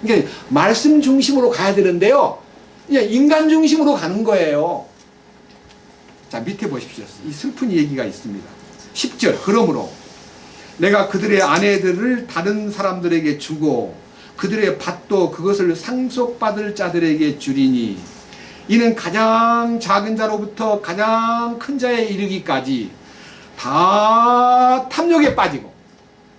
그러니까 말씀 중심으로 가야 되는데요, 그냥 인간 중심으로 가는 거예요. 자, 밑에 보십시오. 이 슬픈 얘기가 있습니다. 10절 그러므로 내가 그들의 아내들을 다른 사람들에게 주고 그들의 밭도 그것을 상속받을 자들에게 주리니 이는 가장 작은 자로부터 가장 큰 자에 이르기까지 다 탐욕에 빠지고,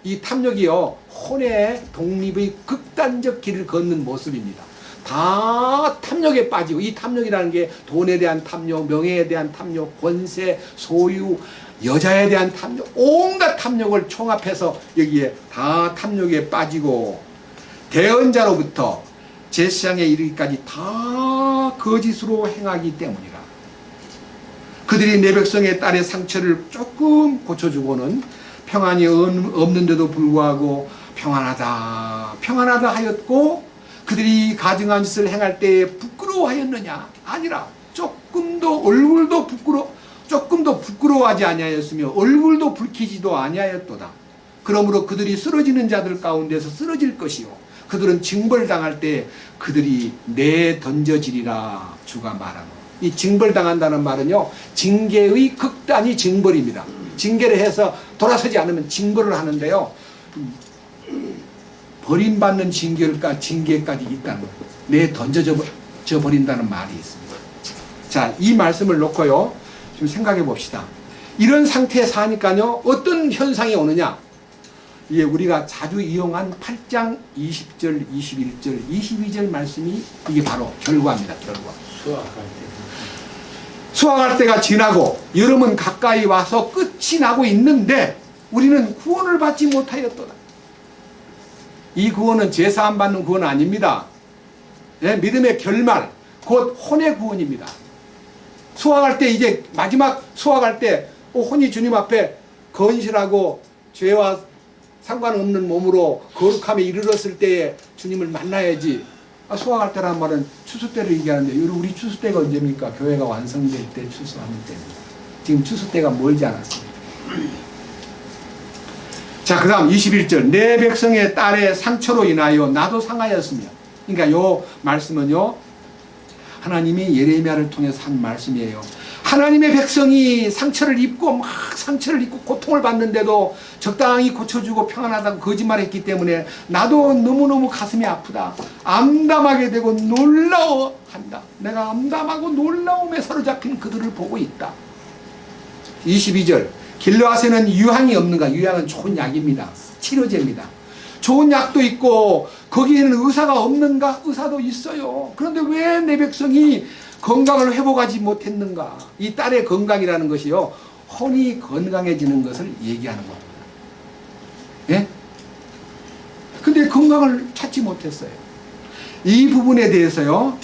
이 탐욕이요 혼의 독립의 극단적 길을 걷는 모습입니다. 다 탐욕에 빠지고, 이 탐욕이라는 게 돈에 대한 탐욕, 명예에 대한 탐욕, 권세, 소유, 여자에 대한 탐욕, 온갖 탐욕을 총합해서 여기에 다 탐욕에 빠지고 대언자로부터 제사장에 이르기까지 다 거짓으로 행하기 때문이라. 그들이 내 백성의 딸의 상처를 조금 고쳐주고는 평안이 없는데도 불구하고 평안하다 하였고, 그들이 가증한 짓을 행할 때에 부끄러워하였느냐. 아니라 조금도 부끄러워하지 아니하였으며 얼굴도 붉히지도 아니하였도다. 그러므로 그들이 쓰러지는 자들 가운데서 쓰러질 것이요 그들은 징벌당할 때 그들이 내던져지리라. 주가 말하노. 이 징벌당한다는 말은요 징계의 극단이 징벌입니다. 징계를 해서 돌아서지 않으면 징벌을 하는데요, 버림받는 징계까지 있다는 거예요. 내던져져 버린다는 말이 있습니다. 자, 이 말씀을 놓고요 좀 생각해 봅시다. 이런 상태에 사니까요 어떤 현상이 오느냐. 예, 우리가 자주 이용한 8장 20절, 21절, 22절 말씀이 이게 바로 결과입니다. 결과. 수확할 때가 지나고 여름은 가까이 와서 끝이 나고 있는데 우리는 구원을 받지 못하였도다. 이 구원은 제사함 받는 구원 아닙니다. 예, 믿음의 결말, 곧 혼의 구원입니다. 수확할 때, 이제 마지막 수확할 때 혼이 주님 앞에 건실하고 죄와 상관없는 몸으로 거룩함에 이르렀을 때에 주님을 만나야지. 수확할 때란 말은 추수 때를 얘기하는데 우리 추수 때가 언제입니까? 교회가 완성될 때 추수하는 때입니다. 지금 추수 때가 멀지 않았습니다. 자, 그 다음 21절. 내 백성의 딸의 상처로 인하여 나도 상하였으며. 그러니까 요 말씀은요, 하나님이 예레미야를 통해서 한 말씀이에요. 하나님의 백성이 상처를 입고 고통을 받는데도 적당히 고쳐주고 평안하다고 거짓말했기 때문에 나도 너무너무 가슴이 아프다. 암담하게 되고 놀라워한다. 내가 암담하고 놀라움에 사로잡힌 그들을 보고 있다. 22절. 길르앗에는 유향이 없는가? 유향은 좋은 약입니다. 치료제입니다. 좋은 약도 있고 거기에는 의사가 없는가? 의사도 있어요. 그런데 왜 내 백성이 건강을 회복하지 못했는가? 이 딸의 건강이라는 것이요, 혼이 건강해지는 것을 얘기하는 겁니다. 예? 근데 건강을 찾지 못했어요. 이 부분에 대해서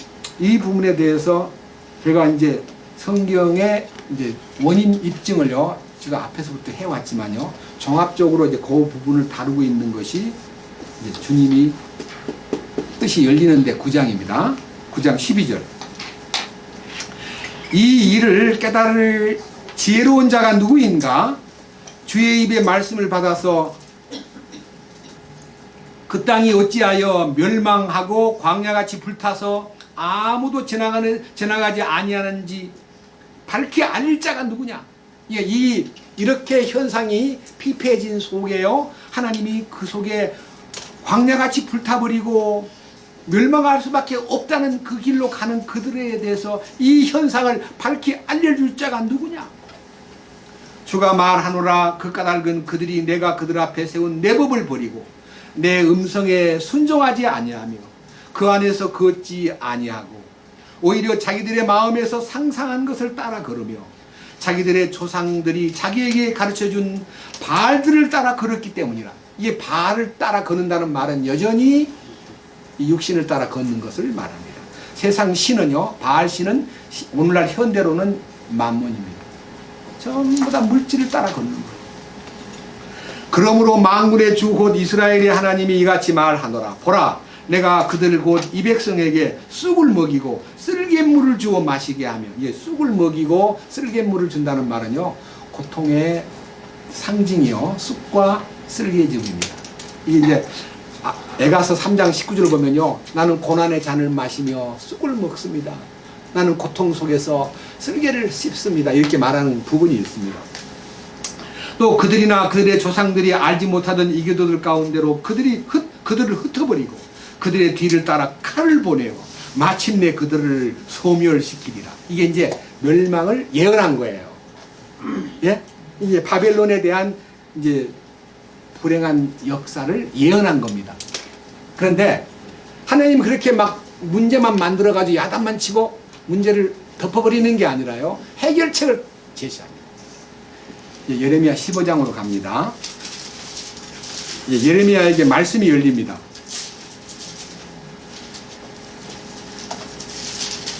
제가 이제 성경의 이제 원인 입증을요, 제가 앞에서부터 해왔지만요, 종합적으로 이제 그 부분을 다루고 있는 것이 이제 주님이 뜻이 열리는데 9장입니다. 9장 12절. 이 일을 깨달을 지혜로운 자가 누구인가? 주의 입의 말씀을 받아서 그 땅이 어찌하여 멸망하고 광야같이 불타서 아무도 지나가지 아니하는지 밝히 알릴 자가 누구냐? 이렇게 현상이 피폐해진 속에요, 하나님이 그 속에 광야같이 불타버리고 멸망할 수밖에 없다는 그 길로 가는 그들에 대해서 이 현상을 밝히 알려줄 자가 누구냐? 주가 말하노라. 그 까닭은 그들이 내가 그들 앞에 세운 내 법을 버리고 내 음성에 순종하지 아니하며 그 안에서 걷지 아니하고 오히려 자기들의 마음에서 상상한 것을 따라 걸으며 자기들의 조상들이 자기에게 가르쳐준 바알들을 따라 걸었기 때문이라. 이게 바알을 따라 걷는다는 말은 여전히 이 육신을 따라 걷는 것을 말합니다. 세상 신은요, 바알 신은 오늘날 현대로는 만몬입니다. 전부 다 물질을 따라 걷는 거예요. 그러므로 만군의 주 곧 이스라엘의 하나님이 이같이 말하노라. 보라, 내가 그들 곧 이 백성에게 쑥을 먹이고 쓸개물을 주어 마시게 하며, 쑥을 먹이고 쓸개물을 준다는 말은요, 고통의 상징이요, 쑥과 쓸개즙입니다. 이게 이제 에가서 3장 19절을 보면요, 나는 고난의 잔을 마시며 쑥을 먹습니다. 나는 고통 속에서 쓸개를 씹습니다. 이렇게 말하는 부분이 있습니다. 또 그들이나 그들의 조상들이 알지 못하던 이교도들 가운데로 그들을 흩어버리고 그들의 뒤를 따라 칼을 보내고 마침내 그들을 소멸시키리라. 이게 이제 멸망을 예언한 거예요. 예? 이게 바벨론에 대한 이제 불행한 역사를 예언한 겁니다. 그런데 하나님은 그렇게 막 문제만 만들어가지고 야단만 치고 문제를 덮어버리는 게 아니라요, 해결책을 제시합니다. 예레미야 15장으로 갑니다. 예레미야에게 말씀이 열립니다.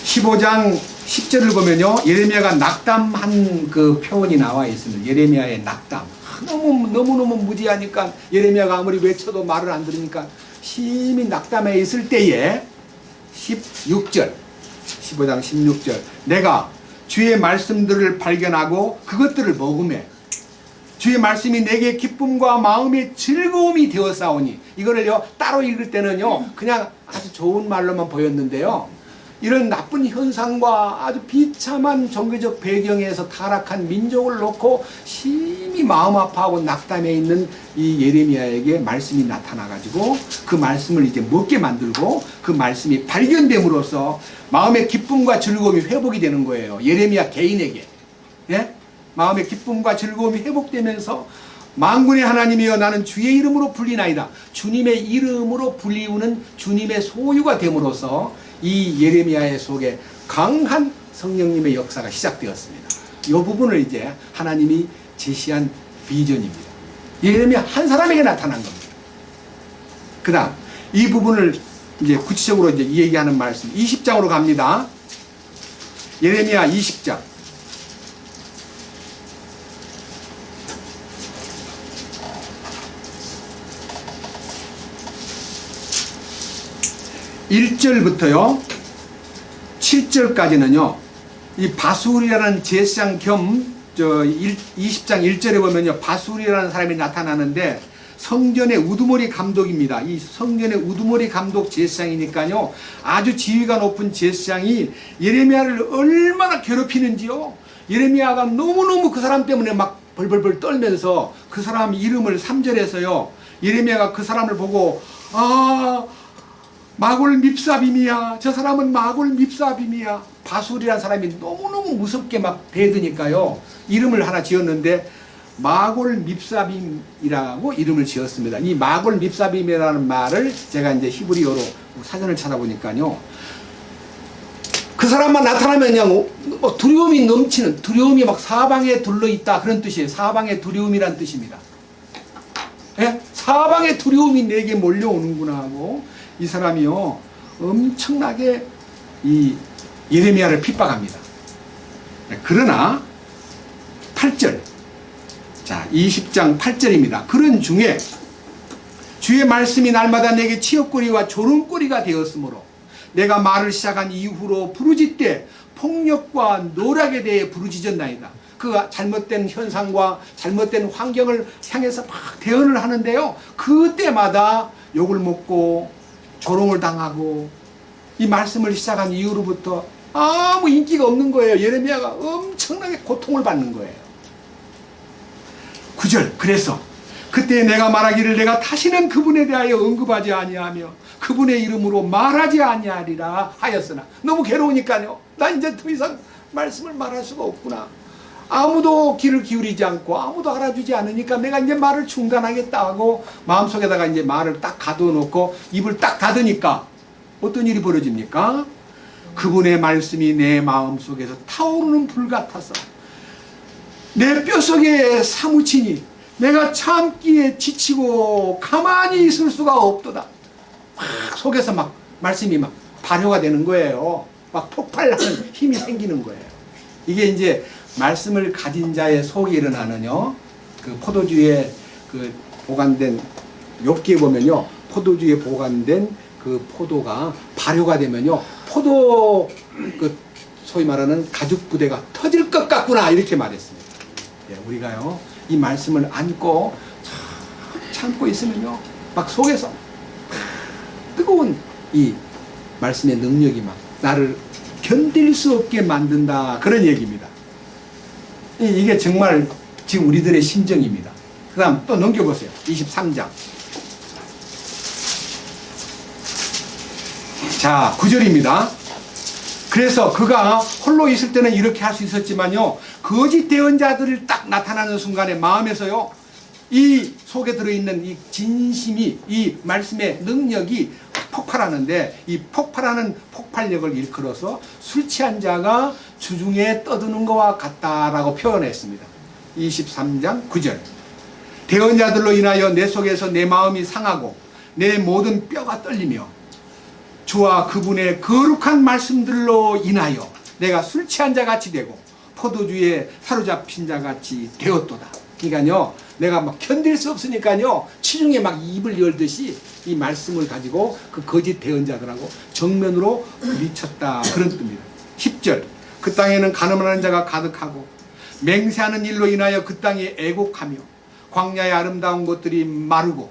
15장 10절을 보면요, 예레미야가 낙담한 그 표현이 나와 있습니다. 예레미야의 낙담. 너무너무 무지하니까 예레미야가 아무리 외쳐도 말을 안 들으니까 심히 낙담해 있을 때에 16절, 15장 16절. 내가 주의 말씀들을 발견하고 그것들을 먹음에 주의 말씀이 내게 기쁨과 마음의 즐거움이 되었사오니. 이거를요, 따로 읽을 때는요, 그냥 아주 좋은 말로만 보였는데요, 이런 나쁜 현상과 아주 비참한 종교적 배경에서 타락한 민족을 놓고 심히 마음 아파하고 낙담해 있는 이 예레미야에게 말씀이 나타나가지고 그 말씀을 이제 먹게 만들고 그 말씀이 발견됨으로써 마음의 기쁨과 즐거움이 회복이 되는 거예요. 예레미야 개인에게. 예? 마음의 기쁨과 즐거움이 회복되면서 만군의 하나님이여 나는 주의 이름으로 불리나이다. 주님의 이름으로 불리우는 주님의 소유가 됨으로써 이 예레미야의 속에 강한 성령님의 역사가 시작되었습니다. 이 부분을 이제 하나님이 제시한 비전입니다. 예레미야 한 사람에게 나타난 겁니다. 그 다음 이 부분을 이제 구체적으로 이제 얘기하는 말씀 20장으로 갑니다. 예레미야 20장. 1절부터요 7절까지는요 이 바술이라는 제사장 겸 20장 1절에 보면요 바술이라는 사람이 나타나는데 성전의 우두머리 감독입니다. 이 성전의 우두머리 감독 제사장이니까요 아주 지위가 높은 제사장이 예레미야를 얼마나 괴롭히는지요. 예레미야가 너무너무 그 사람 때문에 막 벌벌벌 떨면서 그 사람 이름을 3절에서요 예레미야가 그 사람을 보고 마골 밉사빔이야. 저 사람은 마골 밉사빔이야. 바술이라는 사람이 너무너무 무섭게 막 대드니까요 이름을 하나 지었는데 마골 밉사빔이라고 이름을 지었습니다. 이 마골 밉사빔이라는 말을 제가 이제 히브리어로 사전을 찾아보니까요 그 사람만 나타나면 그냥 두려움이 넘치는, 두려움이 막 사방에 둘러있다 그런 뜻이에요. 사방에 두려움이란 뜻입니다. 예? 사방에 두려움이 내게 몰려오는구나 하고 이 사람이요 엄청나게 이 예레미야를 핍박합니다. 그러나 8절, 자 20장 8절입니다. 그런 중에 주의 말씀이 날마다 내게 치욕거리와 조롱거리가 되었으므로 내가 말을 시작한 이후로 부르짖되 폭력과 노력에 대해 부르짖었나이다. 그 잘못된 현상과 잘못된 환경을 향해서 막 대언을 하는데요 그때마다 욕을 먹고 조롱을 당하고 이 말씀을 시작한 이후로부터 아무 인기가 없는 거예요. 예레미야가 엄청나게 고통을 받는 거예요. 9절, 그래서 그때 내가 말하기를 내가 다시는 그분에 대하여 언급하지 아니하며 그분의 이름으로 말하지 아니하리라 하였으나 너무 괴로우니까요 나 이제 더 이상 말씀을 말할 수가 없구나. 아무도 귀를 기울이지 않고 아무도 알아주지 않으니까 내가 이제 말을 중단하겠다 하고 마음속에다가 이제 말을 딱 가둬놓고 입을 딱 닫으니까 어떤 일이 벌어집니까? 그분의 말씀이 내 마음속에서 타오르는 불 같아서 내 뼛속에 사무치니 내가 참기에 지치고 가만히 있을 수가 없도다. 막 속에서 막 말씀이 막 발효가 되는 거예요. 막 폭발하는 힘이 생기는 거예요. 이게 이제 말씀을 가진 자의 속에 일어나는요 그 포도주에 그 보관된 욥기에 보면요 포도주에 보관된 그 포도가 발효가 되면요 포도 그 소위 말하는 가죽 부대가 터질 것 같구나 이렇게 말했습니다. 예, 우리가요 이 말씀을 안고 참고 있으면요 막 속에서 뜨거운 이 말씀의 능력이 막 나를 견딜 수 없게 만든다 그런 얘기입니다. 이게 정말 지금 우리들의 심정입니다. 그 다음 또 넘겨보세요. 23장. 자 9절입니다. 그래서 그가 홀로 있을 때는 이렇게 할 수 있었지만요 거짓 대언자들을 딱 나타나는 순간에 마음에서요 이 속에 들어있는 이 진심이 이 말씀의 능력이 폭발하는데 이 폭발하는 폭발력을 일컬어서 술 취한 자가 주중에 떠드는 것과 같다라고 표현했습니다. 23장 9절. 대언자들로 인하여 내 속에서 내 마음이 상하고 내 모든 뼈가 떨리며 주와 그분의 거룩한 말씀들로 인하여 내가 술 취한 자 같이 되고 포도주에 사로잡힌 자 같이 되었도다. 그러니까요 내가 막 견딜 수 없으니까요 치중에 막 입을 열듯이 이 말씀을 가지고 그 거짓 대언자들하고 정면으로 부딪혔다 그런 뜻입니다. 10절. 그 땅에는 가늠하는 자가 가득하고 맹세하는 일로 인하여 그 땅이 애곡하며 광야의 아름다운 것들이 마르고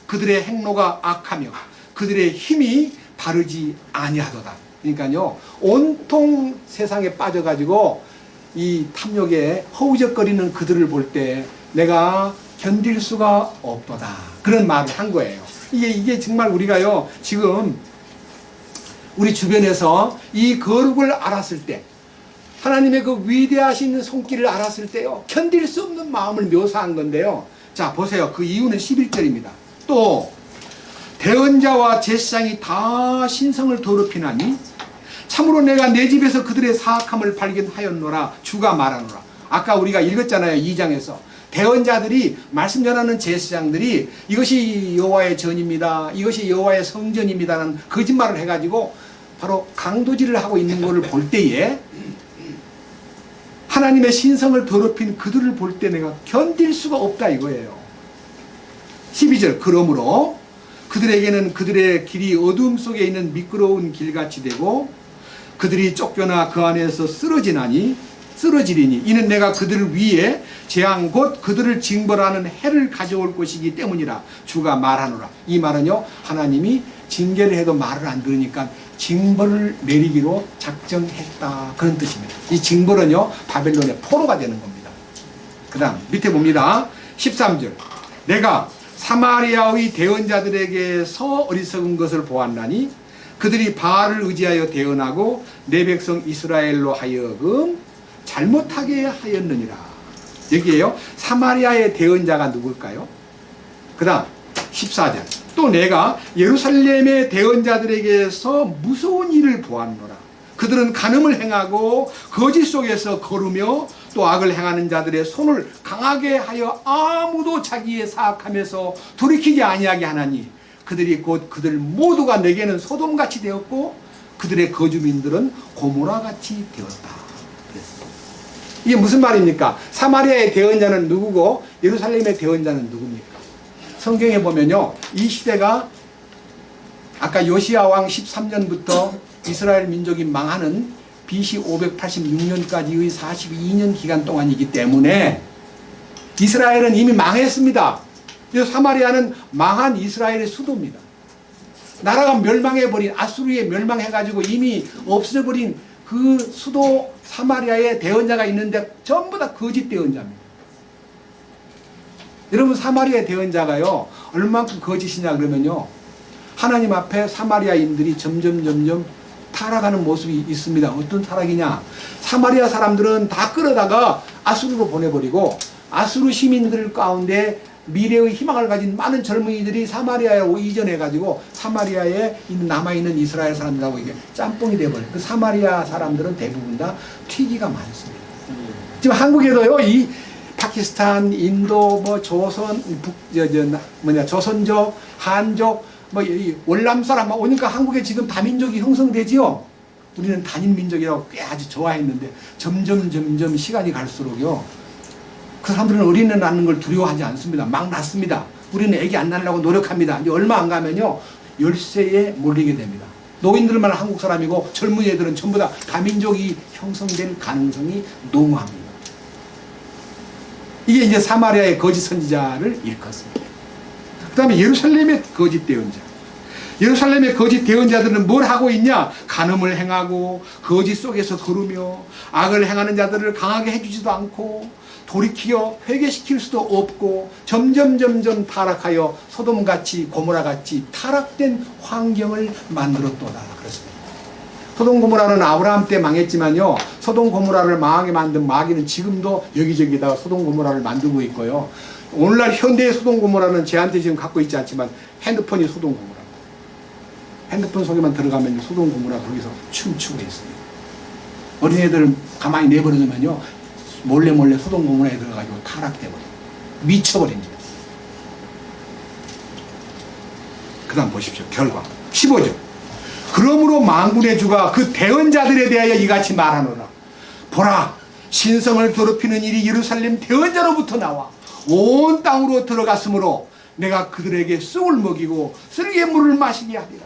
그들의 행로가 악하며 그들의 힘이 바르지 아니하도다. 그러니까요 온통 세상에 빠져가지고 이 탐욕에 허우적거리는 그들을 볼 때 내가 견딜 수가 없도다 그런 말을 한 거예요. 이게 정말 우리가요 지금 우리 주변에서 이 거룩을 알았을 때 하나님의 그 위대하신 손길을 알았을 때요 견딜 수 없는 마음을 묘사한 건데요. 자 보세요. 그 이유는 11절입니다. 또 대언자와 제사장이 다 신성을 더럽히나니 참으로 내가 내 집에서 그들의 사악함을 발견하였노라 주가 말하노라. 아까 우리가 읽었잖아요. 2장에서 대언자들이 말씀 전하는 제사장들이 이것이 여호와의 전입니다. 이것이 여호와의 성전입니다라는 거짓말을 해가지고 바로 강도질을 하고 있는 것을 볼 때에 하나님의 신성을 더럽힌 그들을 볼 때 내가 견딜 수가 없다 이거예요. 12절. 그러므로 그들에게는 그들의 길이 어둠 속에 있는 미끄러운 길같이 되고 그들이 쫓겨나 그 안에서 쓰러지리니 이는 내가 그들 위에 재앙 곧 그들을 징벌하는 해를 가져올 것이기 때문이라 주가 말하노라. 이 말은요, 하나님이 징계를 해도 말을 안 들으니까 징벌을 내리기로 작정했다, 그런 뜻입니다. 이 징벌은요, 바벨론의 포로가 되는 겁니다. 그 다음 밑에 봅니다. 13절. 내가 사마리아의 대언자들에게서 어리석은 것을 보았나니 그들이 바알을 의지하여 대언하고 내 백성 이스라엘로 하여금 잘못하게 하였느니라. 여기에요, 사마리아의 대언자가 누굴까요? 그 다음 14절. 또 내가 예루살렘의 대언자들에게서 무서운 일을 보았노라. 그들은 간음을 행하고 거짓 속에서 거르며 또 악을 행하는 자들의 손을 강하게 하여 아무도 자기의 사악함에서 돌이키지 아니하게 하나니 그들이 곧 그들 모두가 내게는 소돔같이 되었고 그들의 거주민들은 고모라같이 되었다. 그랬습니다. 이게 무슨 말입니까? 사마리아의 대언자는 누구고 예루살렘의 대언자는 누굽니까? 성경에 보면요, 이 시대가 아까 요시야 왕 13년부터 이스라엘 민족이 망하는 BC 586년까지의 42년 기간 동안이기 때문에 이스라엘은 이미 망했습니다. 사마리아는 망한 이스라엘의 수도입니다. 나라가 멸망해버린, 아수르에 멸망해가지고 이미 없어버린 그 수도 사마리아에 대언자가 있는데 전부 다 거짓 대언자입니다. 여러분, 사마리아 대언자가요 얼만큼 거짓이냐 그러면요, 하나님 앞에 사마리아인들이 점점 타락하는 모습이 있습니다. 어떤 타락이냐? 사마리아 사람들은 다 끌어다가 아수르로 보내버리고 아수르 시민들 가운데 미래의 희망을 가진 많은 젊은이들이 사마리아에 이전해가지고 사마리아에 남아있는 이스라엘 사람들하고 이게 짬뽕이 돼버려요. 그 사마리아 사람들은 대부분 다 튀기가 많습니다. 지금 한국에도요, 이 파키스탄, 인도, 뭐 조선, 조선족, 한족, 뭐 월남 사람 오니까 한국에 지금 다민족이 형성되지요. 우리는 단일 민족이라고 꽤 아주 좋아했는데 점점 시간이 갈수록요, 그 사람들은 어린애 낳는 걸 두려워하지 않습니다. 막 낳습니다. 우리는 애기 안 낳으려고 노력합니다. 이제 얼마 안 가면요, 열세에 몰리게 됩니다. 노인들만 한국 사람이고 젊은 애들은 전부 다 다민족이 형성될 가능성이 농후합니다. 이게 이제 사마리아의 거짓 선지자를 일컫습니다. 그 다음에 예루살렘의 거짓 대언자. 예루살렘의 거짓 대언자들은 뭘 하고 있냐? 간음을 행하고 거짓 속에서 거르며 악을 행하는 자들을 강하게 해주지도 않고 돌이키어 회개시킬 수도 없고 점점 타락하여 소돔같이 고모라같이 타락된 환경을 만들었도다. 그렇습니다. 소돔 고모라는 아브라함 때 망했지만요, 소돔 고모라를 망하게 만든 마귀는 지금도 여기저기다가 소돔 고모라를 만들고 있고요. 오늘날 현대의 소돔 고모라는 제한테 지금 갖고 있지 않지만 핸드폰이 소돔 고모라. 핸드폰 속에만 들어가면 소돔 고모라 거기서 춤추고 있습니다. 어린애들 가만히 내버려두면요, 몰래 소돔 고모라에 들어가지고 타락돼버려요. 미쳐버립니다. 그 다음 보십시오. 결과 15절. 그러므로 만군의 주가 그 대언자들에 대하여 이같이 말하노라. 보라, 신성을 더럽히는 일이 예루살렘 대언자로부터 나와 온 땅으로 들어갔으므로 내가 그들에게 쑥을 먹이고 쓸개물을 마시게 하리라.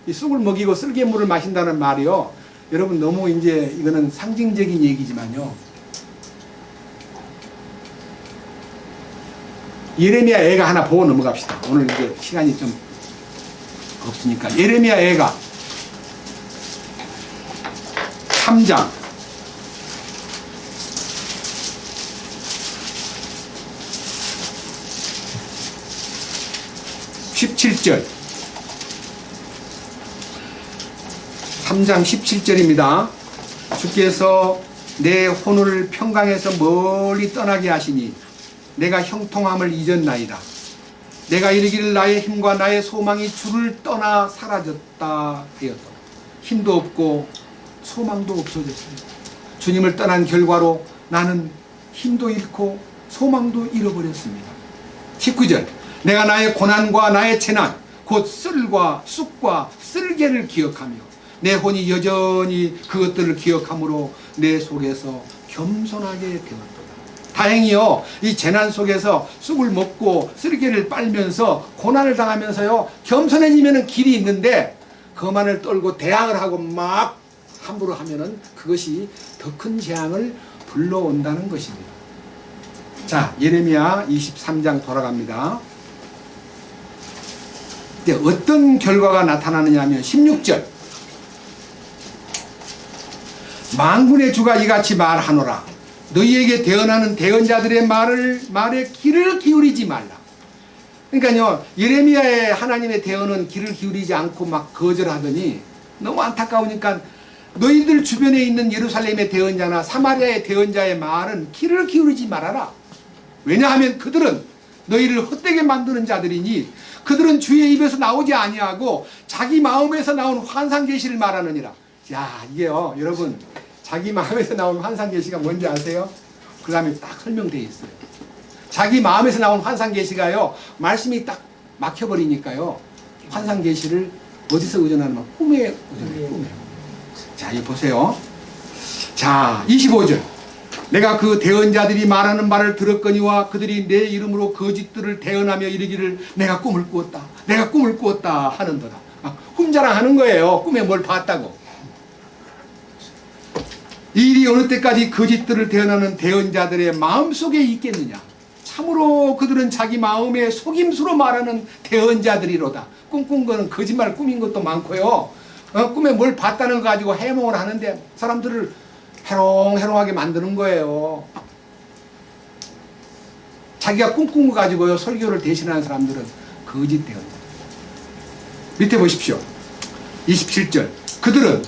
이 쑥을 먹이고 쓸개물을 마신다는 말이요, 여러분 너무 이제 이거는 상징적인 얘기지만요, 예레미야 애가 하나 보고 넘어갑시다. 오늘 이제 시간이 좀 없으니까. 예레미야 애가 3장 17절 3장 17절입니다. 주께서 내 혼을 평강에서 멀리 떠나게 하시니 내가 형통함을 잊었나이다. 내가 이르기를 나의 힘과 나의 소망이 주를 떠나 사라졌다 하였다. 힘도 없고 소망도 없어졌습니다. 주님을 떠난 결과로 나는 힘도 잃고 소망도 잃어버렸습니다. 19절. 내가 나의 고난과 나의 재난 곧 쓸과 쑥과 쓸개를 기억하며 내 혼이 여전히 그것들을 기억함으로 내 속에서 겸손하게 되었도다. 다행히요, 이 재난 속에서 쑥을 먹고 쓰리개를 빨면서 고난을 당하면서요, 겸손해지면 길이 있는데 거만을 떨고 대항을 하고 막 함부로 하면은 그것이 더 큰 재앙을 불러온다는 것입니다. 자, 예레미야 23장 돌아갑니다. 이제 어떤 결과가 나타나느냐 하면 16절. 만군의 주가 이같이 말하노라. 너희에게 대언하는 대언자들의 말에 귀를 기울이지 말라. 그러니까요, 예레미야의 하나님의 대언은 귀를 기울이지 않고 막 거절하더니 너무 안타까우니까 너희들 주변에 있는 예루살렘의 대언자나 사마리아의 대언자의 말은 귀를 기울이지 말아라. 왜냐하면 그들은 너희를 헛되게 만드는 자들이니 그들은 주의 입에서 나오지 아니하고 자기 마음에서 나온 환상 계시를 말하느니라. 야, 이게요, 여러분, 자기 마음에서 나온 환상 계시가 뭔지 아세요? 그 다음에 딱 설명되어 있어요. 자기 마음에서 나온 환상 계시가요, 말씀이 딱 막혀버리니까요, 환상 계시를 어디서 의존하는? 꿈에 의존해요. 꿈에. 자, 이거 보세요. 자, 25절. 내가 그 대언자들이 말하는 말을 들었거니와 그들이 내 이름으로 거짓들을 대언하며 이르기를 내가 꿈을 꾸었다, 내가 꿈을 꾸었다 하는도다. 흠자랑하는 거예요. 꿈에 뭘 봤다고. 이 일이 어느 때까지 거짓들을 대언하는 대언자들의 마음속에 있겠느냐. 참으로 그들은 자기 마음의 속임수로 말하는 대언자들이로다. 꿈꾼 거는 거짓말 꾸민 것도 많고요, 꿈에 뭘 봤다는 거 가지고 해몽을 하는데 사람들을 해롱해롱하게 만드는 거예요. 자기가 꿈꾼 거 가지고요, 설교를 대신하는 사람들은 거짓 대언자. 밑에 보십시오. 27절. 그들은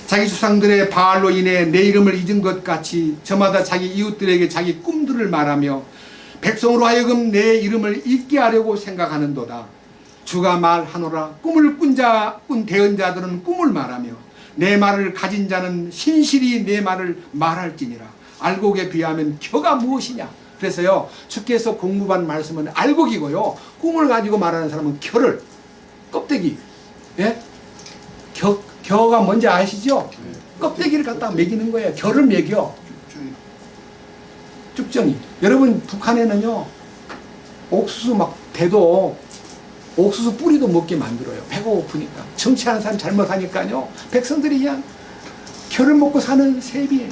자기 조상들의 바알로 인해 내 이름을 잊은 것 같이 저마다 자기 이웃들에게 자기 꿈들을 말하며 백성으로 하여금 내 이름을 잊게 하려고 생각하는도다. 주가 말하노라. 꿈을 꾼 대언자들은 꿈을 말하며 내 말을 가진 자는 신실히 내 말을 말할지니라. 알곡에 비하면 겨가 무엇이냐. 그래서요, 주께서 공부한 말씀은 알곡이고요, 꿈을 가지고 말하는 사람은 겨를, 껍데기. 예? 겨가 뭔지 아시죠? 껍데기를 갖다 먹이는 거예요. 겨를 먹여. 쭉정이. 여러분, 북한에는요, 옥수수 막 대도 옥수수 뿌리도 먹게 만들어요. 배가 고프니까. 정치하는 사람 잘못하니까요, 백성들이 그냥 겨를 먹고 사는 셈이에요.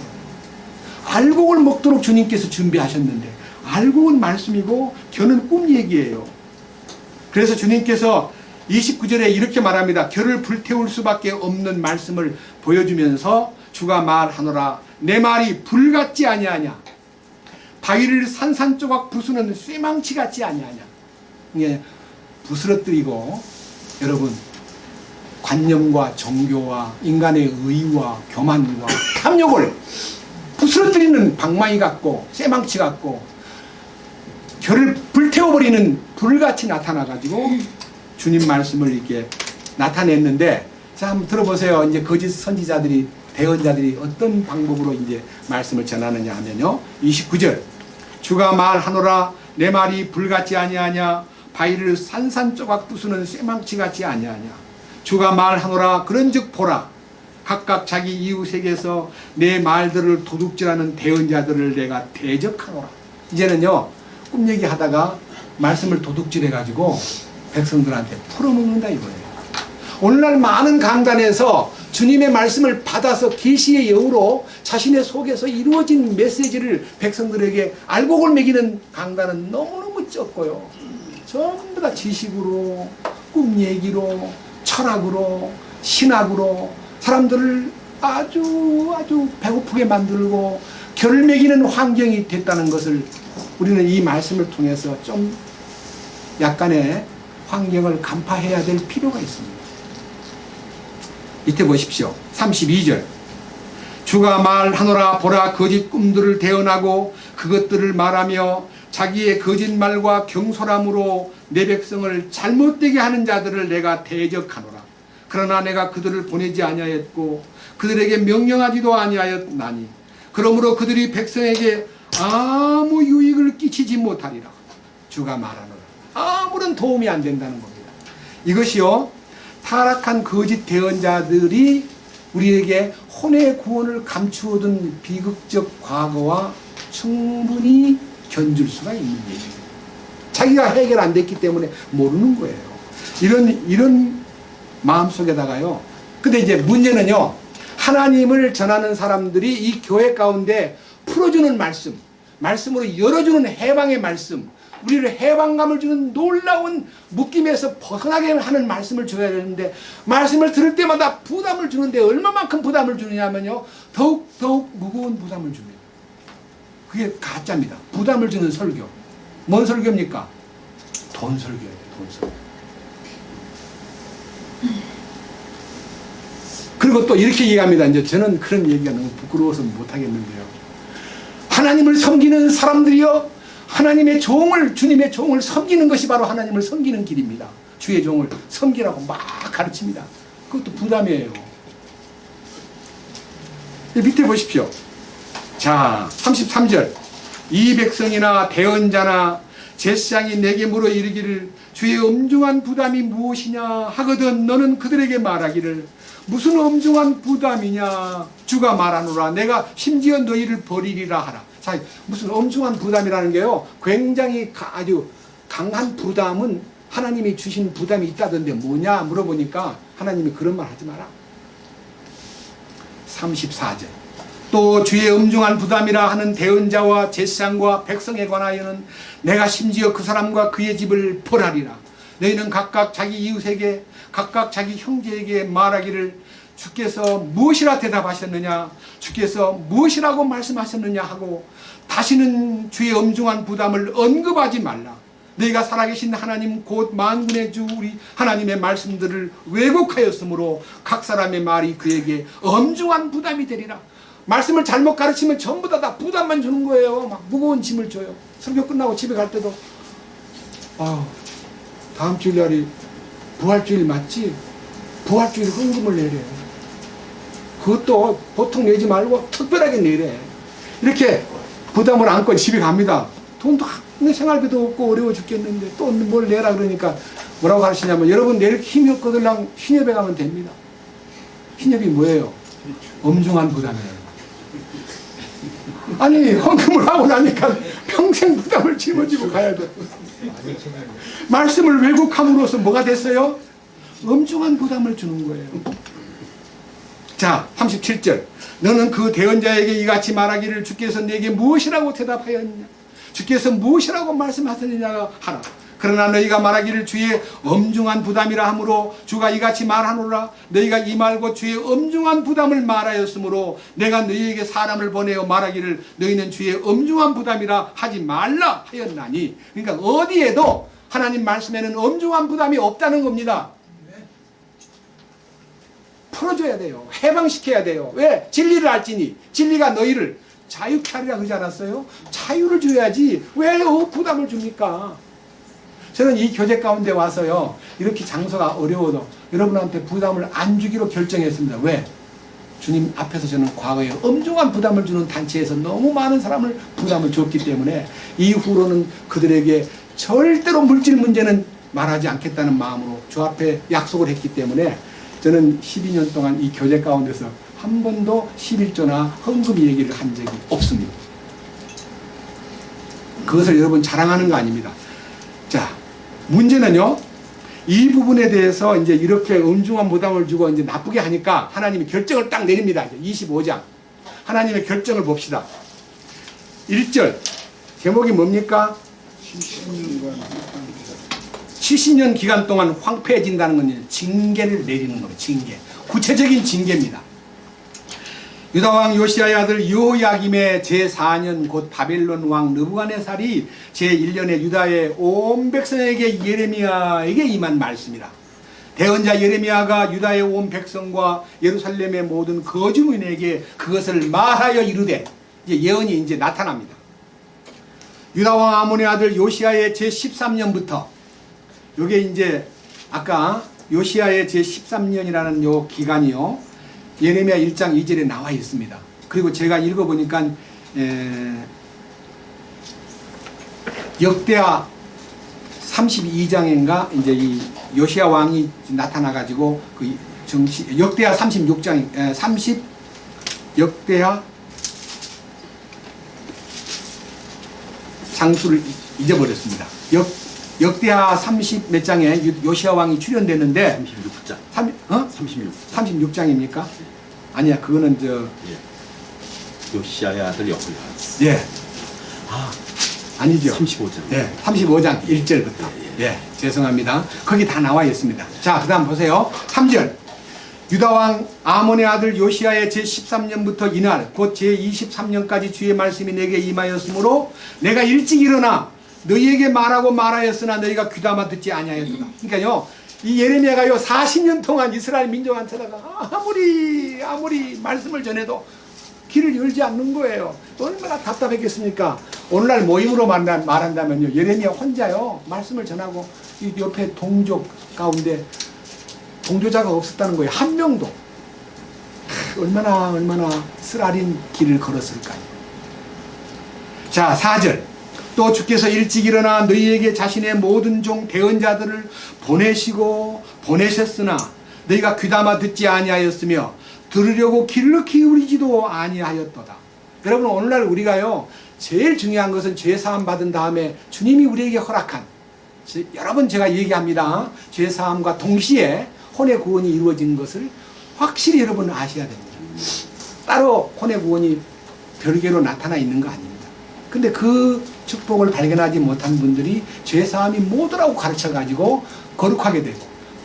알곡을 먹도록 주님께서 준비하셨는데, 알곡은 말씀이고 겨는 꿈 얘기예요. 그래서 주님께서 29절에 이렇게 말합니다. 겨를 불태울 수밖에 없는 말씀을 보여주면서 주가 말하노라. 내 말이 불같지 아니하냐. 바위를 산산조각 부수는 쇠망치 같지 아니하냐. 예, 부스러뜨리고, 여러분, 관념과 종교와 인간의 의와 교만과 탐욕을 부스러뜨리는 방망이 같고 쇠망치 같고 겨를 불태워버리는 불같이 나타나가지고 주님 말씀을 이렇게 나타냈는데, 자, 한번 들어보세요. 이제 거짓 선지자들이, 대언자들이 어떤 방법으로 이제 말씀을 전하느냐 하면요. 29절. 주가 말하노라. 내 말이 불같지 아니하냐. 바위를 산산조각 부수는 쇠망치 같지 아니하냐. 주가 말하노라. 그런즉 보라. 각각 자기 이웃에게서 내 말들을 도둑질하는 대언자들을 내가 대적하노라. 이제는요, 꿈 얘기하다가 말씀을 도둑질해가지고 백성들한테 풀어먹는다 이거예요. 오늘날 많은 강단에서 주님의 말씀을 받아서 계시의 여우로 자신의 속에서 이루어진 메시지를 백성들에게 알곡을 먹이는 강단은 너무너무 적고요, 전부 다 지식으로, 꿈 얘기로, 철학으로, 신학으로 사람들을 아주 배고프게 만들고 결을 먹이는 환경이 됐다는 것을 우리는 이 말씀을 통해서 좀 약간의 환경을 간파해야 될 필요가 있습니다. 밑에 보십시오. 32절. 주가 말하노라. 보라, 거짓 꿈들을 대언하고 그것들을 말하며 자기의 거짓말과 경솔함으로 내 백성을 잘못되게 하는 자들을 내가 대적하노라. 그러나 내가 그들을 보내지 아니하였고 그들에게 명령하지도 아니하였나니 그러므로 그들이 백성에게 아무 유익을 끼치지 못하리라. 주가 말하노라. 아무런 도움이 안 된다는 겁니다. 이것이요, 타락한 거짓 대언자들이 우리에게 혼의 구원을 감추어둔 비극적 과거와 충분히 견줄 수가 있는 얘기예요. 자기가 해결 안 됐기 때문에 모르는 거예요. 이런 마음속에다가요. 근데 이제 문제는요, 하나님을 전하는 사람들이 이 교회 가운데 풀어주는 말씀으로 열어주는 해방의 말씀, 우리를 해방감을 주는 놀라운 묶임에서 벗어나게 하는 말씀을 줘야 되는데, 말씀을 들을 때마다 부담을 주는데 얼마만큼 부담을 주느냐면요, 더욱 무거운 부담을 줍니다. 그게 가짜입니다. 부담을 주는 설교. 뭔 설교입니까? 돈 설교예요. 돈 설교. 그리고 또 이렇게 얘기합니다. 이제 저는 그런 얘기가 너무 부끄러워서 못하겠는데요. 하나님을 섬기는 사람들이요, 하나님의 종을, 주님의 종을 섬기는 것이 바로 하나님을 섬기는 길입니다. 주의 종을 섬기라고 막 가르칩니다. 그것도 부담이에요. 밑에 보십시오. 자, 33절. 이 백성이나 대언자나 제사장이 내게 물어 이르기를 주의 엄중한 부담이 무엇이냐 하거든 너는 그들에게 말하기를 무슨 엄중한 부담이냐 주가 말하노라 내가 심지어 너희를 버리리라 하라. 자, 무슨 엄중한 부담이라는 게요, 굉장히 아주 강한 부담은 하나님이 주신 부담이 있다던데 뭐냐 물어보니까 하나님이 그런 말 하지 마라. 34절. 또 주의 엄중한 부담이라 하는 대언자와 제사장과 백성에 관하여는 내가 심지어 그 사람과 그의 집을 벌하리라. 너희는 각각 자기 이웃에게 각각 자기 형제에게 말하기를 주께서 무엇이라 대답하셨느냐, 주께서 무엇이라고 말씀하셨느냐 하고 다시는 주의 엄중한 부담을 언급하지 말라. 너희가 살아계신 하나님 곧 만군의 주 우리 하나님의 말씀들을 왜곡하였으므로 각 사람의 말이 그에게 엄중한 부담이 되리라. 말씀을 잘못 가르치면 전부 다 부담만 주는 거예요. 막 무거운 짐을 줘요. 설교 끝나고 집에 갈 때도 다음 주일날이 부활주일 맞지? 부활주일 헌금을 내래. 그것도 보통 내지 말고 특별하게 내래. 이렇게 부담을 안고 집에 갑니다. 돈도 생활비도 없고 어려워 죽겠는데 또 뭘 내라 그러니까 뭐라고 가르치냐면 여러분 내일 힘협 거들랑 신협에 가면 됩니다. 신협이 뭐예요? 엄중한 부담이에요. 아니 헌금을 하고 나니까 평생 부담을 짊어지고 가야 돼. 말씀을 왜곡함으로써 뭐가 됐어요? 엄중한 부담을 주는 거예요. 자, 37절. 너는 그 대언자에게 이같이 말하기를 주께서 내게 무엇이라고 대답하였느냐, 주께서 무엇이라고 말씀하셨느냐 하라. 그러나 너희가 말하기를 주의 엄중한 부담이라 하므로 주가 이같이 말하노라. 너희가 이 말고 주의 엄중한 부담을 말하였으므로 내가 너희에게 사람을 보내어 말하기를 너희는 주의 엄중한 부담이라 하지 말라 하였나니. 그러니까 어디에도 하나님 말씀에는 엄중한 부담이 없다는 겁니다. 풀어줘야 돼요. 해방시켜야 돼요. 왜? 진리를 알지니 진리가 너희를 자유케 하리라 그러지 않았어요? 자유를 줘야지 왜 부담을 줍니까? 저는 이 교제 가운데 와서요, 이렇게 장소가 어려워도 여러분한테 부담을 안 주기로 결정했습니다. 왜? 주님 앞에서 저는 과거에 엄중한 부담을 주는 단체에서 너무 많은 사람을 부담을 줬기 때문에 이후로는 그들에게 절대로 물질 문제는 말하지 않겠다는 마음으로 주 앞에 약속을 했기 때문에 저는 12년 동안 이 교제 가운데서 한 번도 11조나 헌금 얘기를 한 적이 없습니다. 그것을 여러분 자랑하는 거 아닙니다. 자, 문제는요, 이 부분에 대해서 이제 이렇게 엄중한 부담을 주고 이제 나쁘게 하니까 하나님이 결정을 딱 내립니다. 25장. 하나님의 결정을 봅시다. 1절. 제목이 뭡니까? 70년 기간 동안 황폐해진다는 건 징계를 내리는 겁니다. 징계. 구체적인 징계입니다. 유다왕 요시야의 아들 여호야김의 제4년 곧 바벨론 왕 느부갓네살이 제1년에 유다의 온 백성에게 예레미야에게 임한 말씀이라. 대언자 예레미야가 유다의 온 백성과 예루살렘의 모든 거주민에게 그것을 말하여 이르되, 이제 예언이 이제 나타납니다. 유다왕 아몬의 아들 요시야의 제13년부터, 요게 이제 아까 요시야의 제13년이라는 요 기간이요, 예레미야 1장 2절에 나와 있습니다. 그리고 제가 읽어보니까 역대하 32장인가 이제 이 요시야 왕이 나타나가지고 그 정치 역대하 36장 역대하 장수를 잊어버렸습니다. 역대하 30 몇 장에 요시야 왕이 출연되는데 36장. 36장입니까? 아니야, 그거는 예. 요시야의 아들 여호야. 예. 아니죠. 35장. 예, 35장 1절부터. 예, 죄송합니다. 거기 다 나와 있습니다. 자, 그 다음 보세요. 3절. 유다왕 아몬의 아들 요시야의 제13년부터 이날 곧 제23년까지 주의 말씀이 내게 임하였으므로 내가 일찍 일어나 너희에게 말하고 말하였으나 너희가 귀담아 듣지 아니하였도다. 그러니까요, 이 예레미야가요 40년 동안 이스라엘 민족한테다가 아무리 말씀을 전해도 귀를 열지 않는 거예요. 얼마나 답답했겠습니까? 오늘날 모임으로 말한다면요, 예레미야 혼자요 말씀을 전하고 이 옆에 동족 가운데 동조자가 없었다는 거예요. 한 명도. 얼마나 쓰라린 길을 걸었을까요? 자, 4절. 또 주께서 일찍 일어나 너희에게 자신의 모든 종 대언자들을 보내셨으나 너희가 귀담아 듣지 아니하였으며 들으려고 귀를 기울이지도 아니하였도다. 여러분, 오늘날 우리가요 제일 중요한 것은 죄 사함 받은 다음에 주님이 우리에게 허락한, 여러분 제가 얘기합니다, 죄 사함과 동시에 혼의 구원이 이루어진 것을 확실히 여러분 아셔야 됩니다. 따로 혼의 구원이 별개로 나타나 있는 거 아닙니다. 근데 그 축복을 발견하지 못한 분들이 죄사함이 뭐더라고 가르쳐가지고 거룩하게 되고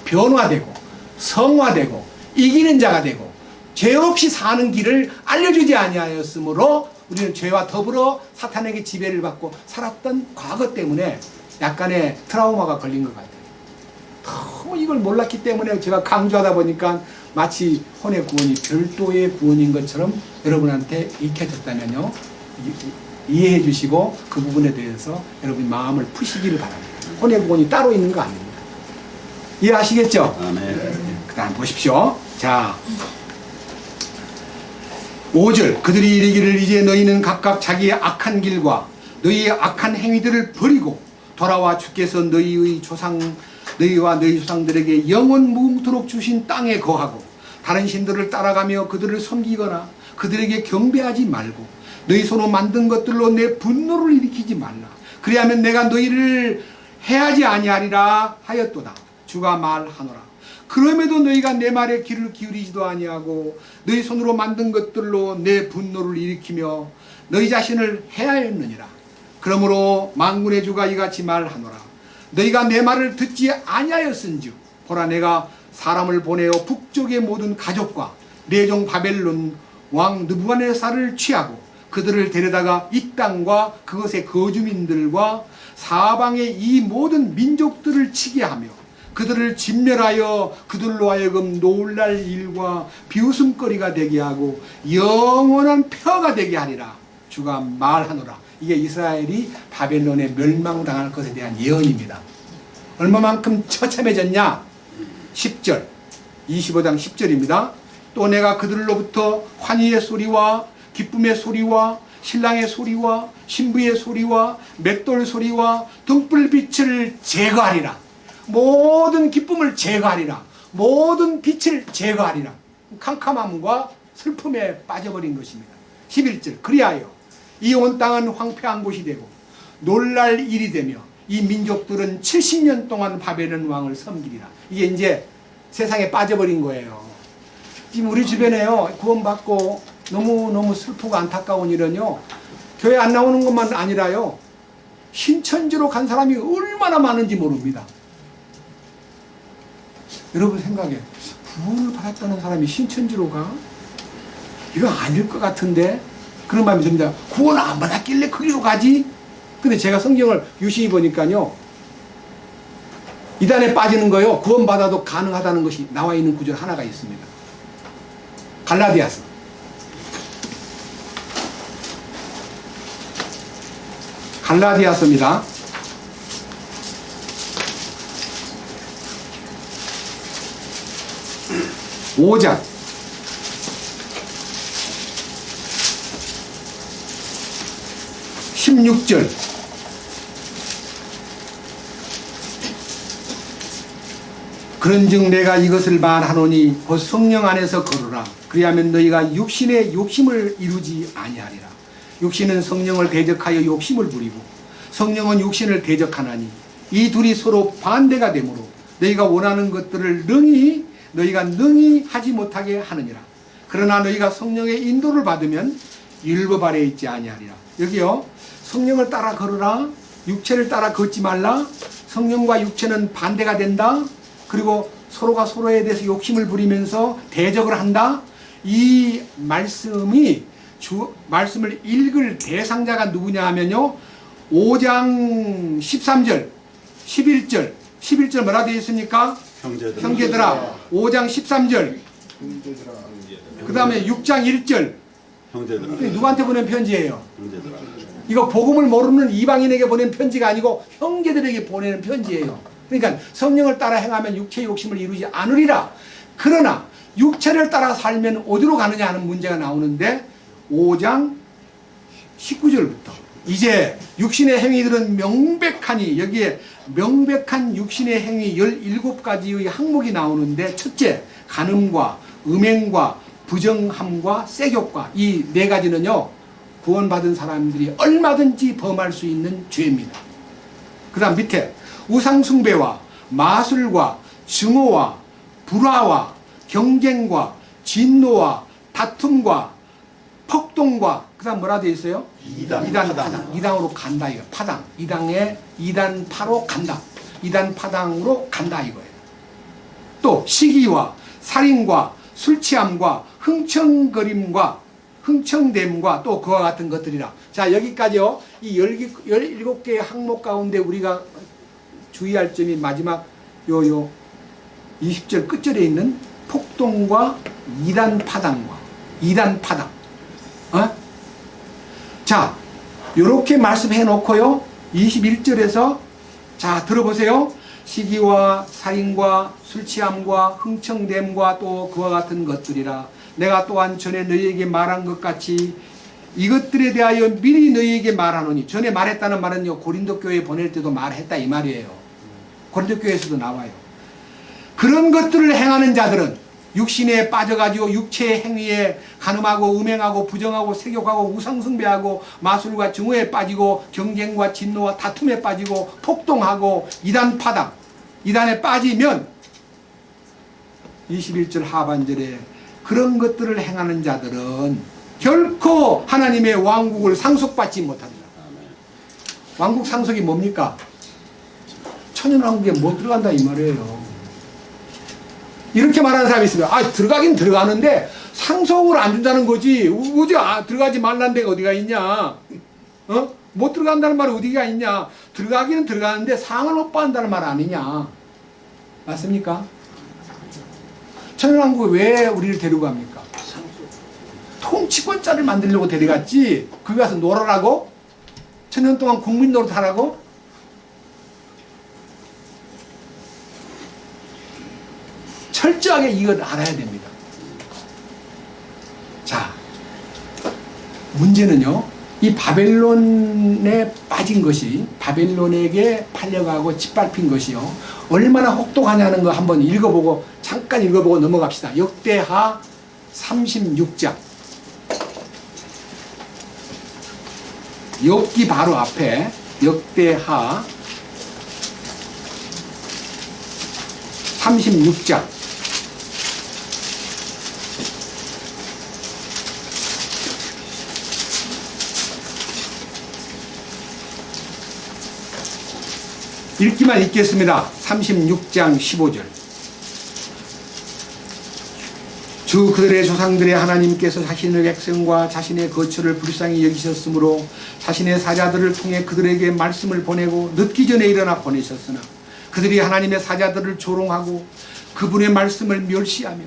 변화되고 성화되고 이기는 자가 되고 죄 없이 사는 길을 알려주지 아니하였으므로 우리는 죄와 더불어 사탄에게 지배를 받고 살았던 과거 때문에 약간의 트라우마가 걸린 것 같아요. 너무 이걸 몰랐기 때문에 제가 강조하다 보니까 마치 혼의 구원이 별도의 구원인 것처럼 여러분한테 익혀졌다면요, 이해해 주시고 그 부분에 대해서 여러분 마음을 푸시기를 바랍니다. 혼의 구원이 따로 있는 거 아닙니다. 이해하시겠죠? 그 다음 보십시오. 자, 5절. 그들이 이르기를 이제 너희는 각각 자기의 악한 길과 너희의 악한 행위들을 버리고 돌아와 주께서 너희와 너희 조상들에게 영원 무궁토록 주신 땅에 거하고 다른 신들을 따라가며 그들을 섬기거나 그들에게 경배하지 말고 너희 손으로 만든 것들로 내 분노를 일으키지 말라. 그리하면 내가 너희를 해하지 아니하리라 하였도다. 주가 말하노라. 그럼에도 너희가 내 말에 귀를 기울이지도 아니하고 너희 손으로 만든 것들로 내 분노를 일으키며 너희 자신을 해하였느니라. 그러므로 만군의 주가 이같이 말하노라. 너희가 내 말을 듣지 아니하였은즉 보라, 내가 사람을 보내어 북쪽의 모든 가족과 내 종 바벨론 왕 느부갓네살을 취하고 그들을 데려다가 이 땅과 그것의 거주민들과 사방의 이 모든 민족들을 치게 하며 그들을 진멸하여 그들로 하여금 놀랄 일과 비웃음거리가 되게 하고 영원한 폐허가 되게 하리라. 주가 말하노라. 이게 이스라엘이 바벨론에 멸망당할 것에 대한 예언입니다. 얼마만큼 처참해졌냐? 10절, 25장 10절입니다. 또 내가 그들로부터 환희의 소리와 기쁨의 소리와 신랑의 소리와 신부의 소리와 맷돌 소리와 등불빛을 제거하리라. 모든 기쁨을 제거하리라. 모든 빛을 제거하리라. 캄캄함과 슬픔에 빠져버린 것입니다. 11절. 그리하여 이 온 땅은 황폐한 곳이 되고 놀랄 일이 되며 이 민족들은 70년 동안 바벨론 왕을 섬기리라. 이게 이제 세상에 빠져버린 거예요. 지금 우리 주변에요, 구원받고 너무너무 슬프고 안타까운 일은요, 교회 안 나오는 것만 아니라요, 신천지로 간 사람이 얼마나 많은지 모릅니다. 여러분 생각에 구원을 받았다는 사람이 신천지로 가? 이건 아닐 것 같은데 그런 마음이 듭니다. 구원을 안 받았길래 거기로 가지? 근데 제가 성경을 유심히 보니까요, 이단에 빠지는 거요, 구원받아도 가능하다는 것이 나와 있는 구절 하나가 있습니다. 갈라디아서 갈라디아서입니다. 5장 16절. 그런즉 내가 이것을 말하노니 곧 성령 안에서 걸으라. 그리하면 너희가 육신의 욕심을 이루지 아니하리라. 육신은 성령을 대적하여 욕심을 부리고 성령은 육신을 대적하나니 이 둘이 서로 반대가 되므로 너희가 원하는 것들을 너희가 능히 하지 못하게 하느니라. 그러나 너희가 성령의 인도를 받으면 율법 아래에 있지 아니하리라. 여기요, 성령을 따라 걸으라, 육체를 따라 걷지 말라. 성령과 육체는 반대가 된다. 그리고 서로가 서로에 대해서 욕심을 부리면서 대적을 한다. 이 말씀을 읽을 대상자가 누구냐 하면요, 5장 13절 11절 뭐라 되어 있습니까? 형제들아. 5장 13절, 그 다음에 6장 1절 형제들아. 누구한테 보낸 편지예요? 형제들아. 이거 복음을 모르는 이방인에게 보낸 편지가 아니고 형제들에게 보내는 편지예요. 그러니까 성령을 따라 행하면 육체의 욕심을 이루지 않으리라. 그러나 육체를 따라 살면 어디로 가느냐 하는 문제가 나오는데 5장 19절부터 이제 육신의 행위들은 명백하니, 여기에 명백한 육신의 행위 17가지의 항목이 나오는데, 첫째 간음과 음행과 부정함과 세욕과 이 네 가지는요, 구원받은 사람들이 얼마든지 범할 수 있는 죄입니다. 그 다음 밑에 우상숭배와 마술과 증오와 불화와 경쟁과 진노와 다툼과 폭동과, 그 다음 뭐라 되어 있어요? 파당. 이당으로 간다 이거. 파당. 이단파로 간다. 이단 파당으로 간다 이거예요. 또 시기와 살인과 술 취함과 흥청됨과 또 그와 같은 것들이라. 자, 여기까지요. 이 17개의 항목 가운데 우리가 주의할 점이 마지막 20절 끝절에 있는 폭동과 이단 파당. 자, 요렇게 말씀해 놓고요, 21절에서 자, 들어보세요. 시기와 살인과 술취함과 흥청됨과 또 그와 같은 것들이라. 내가 또한 전에 너희에게 말한 것 같이 이것들에 대하여 미리 너희에게 말하노니. 전에 말했다는 말은요, 고린도 교회에 보낼 때도 말했다 이 말이에요. 고린도 교회에서도 나와요. 그런 것들을 행하는 자들은 육신에 빠져가지고 육체의 행위에 간음하고 음행하고 부정하고 세욕하고 우상숭배하고 마술과 증오에 빠지고 경쟁과 진노와 다툼에 빠지고 폭동하고 이단에 빠지면 21절 하반절에 그런 것들을 행하는 자들은 결코 하나님의 왕국을 상속받지 못합니다. 왕국 상속이 뭡니까? 천연왕국에 못 들어간다 이 말이에요. 이렇게 말하는 사람이 있습니다. 아, 들어가긴 들어가는데 상속을 안 준다는 거지. 들어가지 말라는 데가 어디가 있냐? 못 들어간다는 말이 어디가 있냐? 들어가기는 들어가는데 상을 못 받는다는 말 아니냐? 맞습니까? 천연왕국에 왜 우리를 데리고 갑니까? 통치권자를 만들려고 데려갔지. 거기 가서 놀아라고? 천년 동안 국민 노릇하라고? 철저하게 이걸 알아야 됩니다. 자, 문제는요, 이 바벨론에 빠진 것이, 바벨론에게 팔려가고 짓밟힌 것이요, 얼마나 혹독하냐는 거 한번 잠깐 읽어보고 넘어갑시다. 역대하 36장. 욥기 바로 앞에 역대하 36장. 읽기만 읽겠습니다. 36장 15절. 주 그들의 조상들의 하나님께서 자신의 백성과 자신의 거처를 불쌍히 여기셨으므로 자신의 사자들을 통해 그들에게 말씀을 보내고 늦기 전에 일어나 보내셨으나 그들이 하나님의 사자들을 조롱하고 그분의 말씀을 멸시하며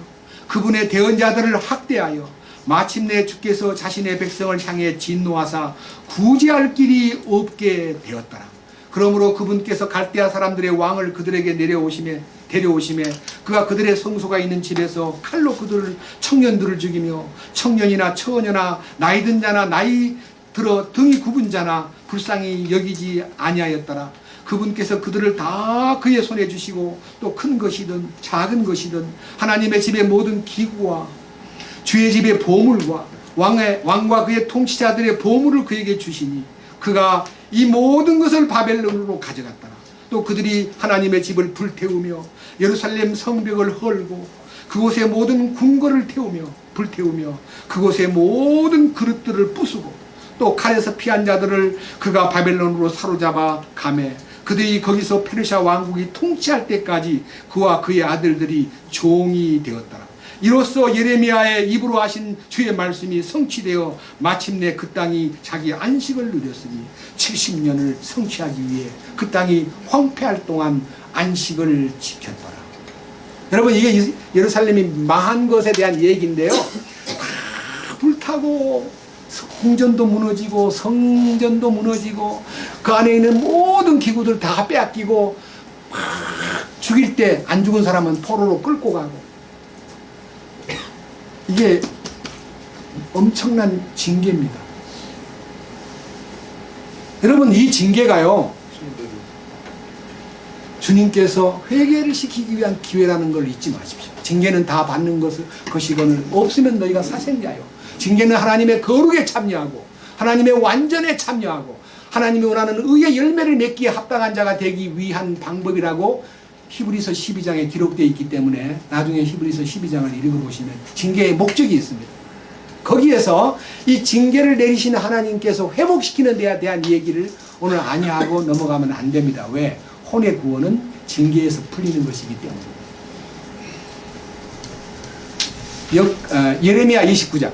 그분의 대언자들을 학대하여 마침내 주께서 자신의 백성을 향해 진노하사 구제할 길이 없게 되었더라. 그러므로 그분께서 갈대아 사람들의 왕을 그들에게 데려오심에 그가 그들의 성소가 있는 집에서 칼로 청년들을 죽이며 청년이나 처녀나 나이든 자나 나이 들어 등이 굽은 자나 불쌍히 여기지 아니하였더라. 그분께서 그들을 다 그의 손에 주시고 또 큰 것이든 작은 것이든 하나님의 집의 모든 기구와 주의 집의 보물과 왕과 그의 통치자들의 보물을 그에게 주시니 그가 이 모든 것을 바벨론으로 가져갔더라. 또 그들이 하나님의 집을 불태우며 예루살렘 성벽을 헐고 그곳의 모든 궁궐을 불태우며 그곳의 모든 그릇들을 부수고 또 칼에서 피한 자들을 그가 바벨론으로 사로잡아 가매 그들이 거기서 페르시아 왕국이 통치할 때까지 그와 그의 아들들이 종이 되었더라. 이로써 예레미야의 입으로 하신 주의 말씀이 성취되어 마침내 그 땅이 자기 안식을 누렸으니 70년을 성취하기 위해 그 땅이 황폐할 동안 안식을 지켰더라. 여러분, 이게 예루살렘이 망한 것에 대한 얘기인데요. 다 불타고 궁전도 무너지고 성전도 무너지고 그 안에 있는 모든 기구들 다 빼앗기고 막 죽일 때 안 죽은 사람은 포로로 끌고 가고, 이게 엄청난 징계입니다. 여러분, 이 징계가요, 주님께서 회개를 시키기 위한 기회라는 걸 잊지 마십시오. 징계는 다 받는 것이거늘 없으면 너희가 사생자요. 징계는 하나님의 거룩에 참여하고 하나님의 완전에 참여하고 하나님이 원하는 의의 열매를 맺기에 합당한 자가 되기 위한 방법이라고 히브리서 12장에 기록되어 있기 때문에 나중에 히브리서 12장을 읽어보시면 징계의 목적이 있습니다. 거기에서 이 징계를 내리시는 하나님께서 회복시키는 데에 대한 얘기를 오늘 아니하고 넘어가면 안 됩니다. 왜? 혼의 구원은 징계에서 풀리는 것이기 때문에. 예레미야 29장.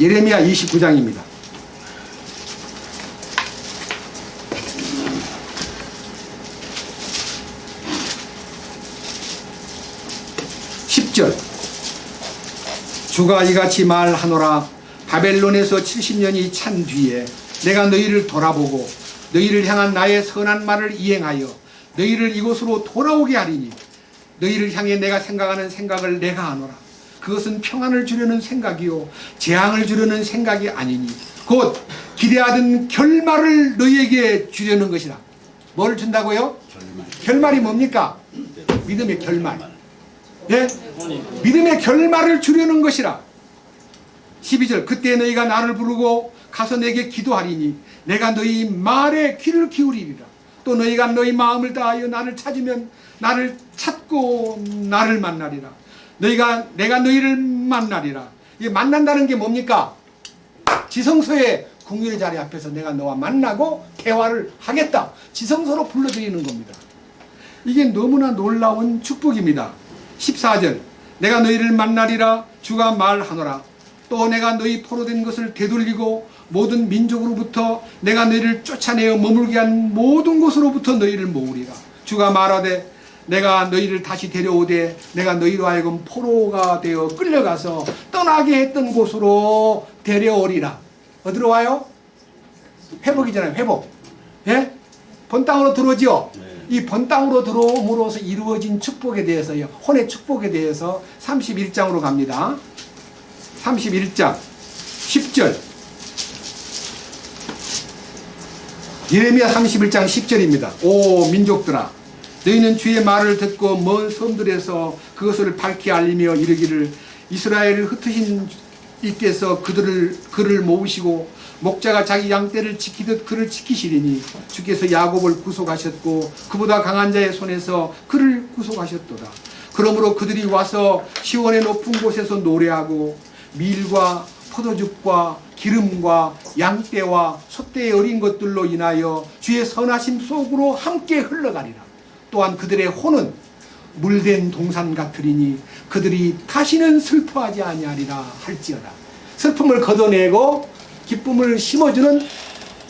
예레미야 29장입니다. 10절. 주가 이같이 말하노라. 바벨론에서 70년이 찬 뒤에 내가 너희를 돌아보고 너희를 향한 나의 선한 말을 이행하여 너희를 이곳으로 돌아오게 하리니 너희를 향해 내가 생각하는 생각을 내가 아노라. 그것은 평안을 주려는 생각이요 재앙을 주려는 생각이 아니니 곧 기대하던 결말을 너희에게 주려는 것이라. 뭘 준다고요? 결말이 뭡니까? 믿음의 결말. 예? 믿음의 결말을 주려는 것이라. 12절. 그때 너희가 나를 부르고 가서 내게 기도하리니 내가 너희 말에 귀를 기울이리라. 또 너희가 너희 마음을 다하여 나를 찾으면 나를 찾고 나를 만나리라. 내가 너희를 만나리라. 이게 만난다는 게 뭡니까? 지성소의 궁유의 자리 앞에서 내가 너와 만나고 대화를 하겠다. 지성소로 불러드리는 겁니다. 이게 너무나 놀라운 축복입니다. 14절. 내가 너희를 만나리라. 주가 말하노라. 또 내가 너희 포로된 것을 되돌리고 모든 민족으로부터 내가 너희를 쫓아내어 머물게 한 모든 곳으로부터 너희를 모으리라. 주가 말하되 내가 너희를 다시 데려오되 내가 너희로 하여금 포로가 되어 끌려가서 떠나게 했던 곳으로 데려오리라. 어디로 와요? 회복이잖아요. 회복. 예? 본 땅으로 들어오지요. 이 본 땅으로 들어옴으로써 이루어진 축복에 대해서요, 혼의 축복에 대해서 31장으로 갑니다. 31장 10절. 예레미야 31장 10절입니다. 오 민족들아, 너희는 주의 말을 듣고 먼 섬들에서 그것을 밝히 알리며 이르기를 이스라엘을 흩으신 이께서 그를 모으시고 목자가 자기 양떼를 지키듯 그를 지키시리니 주께서 야곱을 구속하셨고 그보다 강한 자의 손에서 그를 구속하셨도다. 그러므로 그들이 와서 시온의 높은 곳에서 노래하고 밀과 포도즙과 기름과 양떼와 소떼의 어린 것들로 인하여 주의 선하심 속으로 함께 흘러가리라. 또한 그들의 혼은 물된 동산 같으리니 그들이 다시는 슬퍼하지 아니하리라 할지어다. 슬픔을 걷어내고 기쁨을 심어주는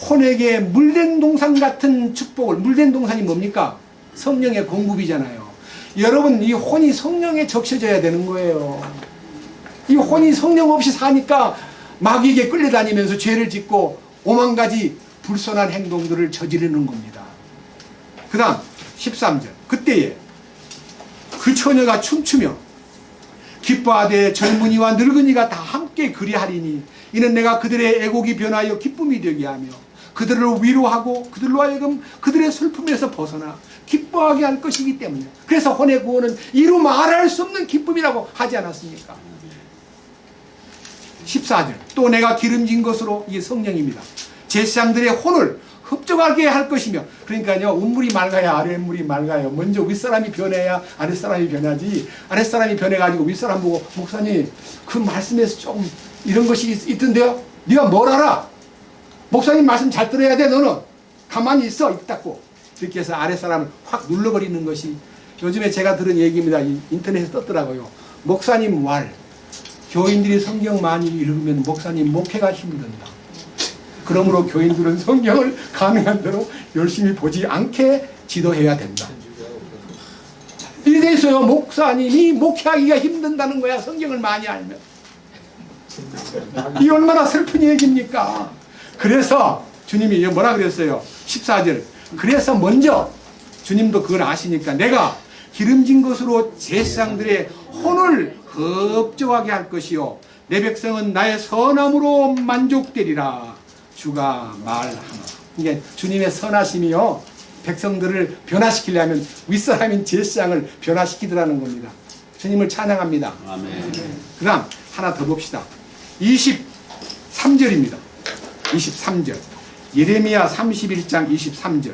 혼에게 물된 동산 같은 축복을, 물된 동산이 뭡니까? 성령의 공급이잖아요. 여러분, 이 혼이 성령에 적셔져야 되는 거예요. 이 혼이 성령 없이 사니까 마귀에게 끌려다니면서 죄를 짓고 오만 가지 불선한 행동들을 저지르는 겁니다. 그 다음 13절. 그때에 그 처녀가 춤추며 기뻐하되 젊은이와 늙은이가 다 함께 그리하리니 이는 내가 그들의 애곡이 변하여 기쁨이 되게 하며 그들을 위로하고 그들로 하여금 그들의 슬픔에서 벗어나 기뻐하게 할 것이기 때문에. 그래서 혼의 구원은 이루 말할 수 없는 기쁨이라고 하지 않았습니까? 14절 또 내가 기름진 것으로, 이게 성령입니다. 제사장들의 혼을 흡족하게 할 것이며, 그러니까요, 윗물이 맑아야 아랫물이 맑아요. 먼저 윗사람이 변해야 아랫사람이 변하지, 아랫사람이 변해가지고 윗사람 보고 목사님 그 말씀에서 조금 이런 것이 있던데요, 네가 뭘 알아? 목사님 말씀 잘 들어야 돼. 너는 가만히 있어. 입 닫고. 이렇게 해서 아랫사람을 확 눌러버리는 것이, 요즘에 제가 들은 얘기입니다. 인터넷에 떴더라고요. 목사님 말, 교인들이 성경 많이 읽으면 목사님 목회가 힘든다. 그러므로 교인들은 성경을 가능한 대로 열심히 보지 않게 지도해야 된다. 이래 있어요. 목사님이 목회하기가 힘든다는 거야. 성경을 많이 알면. 이 얼마나 슬픈 얘기입니까? 그래서 주님이 뭐라 그랬어요? 14절 그래서 먼저 주님도 그걸 아시니까 내가 기름진 것으로 제사장들의 혼을 흡족하게 할 것이요 내 백성은 나의 선함으로 만족되리라 주가 말하노라. 이게 주님의 선하심이요 백성들을 변화시키려면 윗사람인 제사장을 변화시키더라는 겁니다. 주님을 찬양합니다. 아멘. 그 다음 하나 더 봅시다. 23절입니다. 23절 예레미야 31장 23절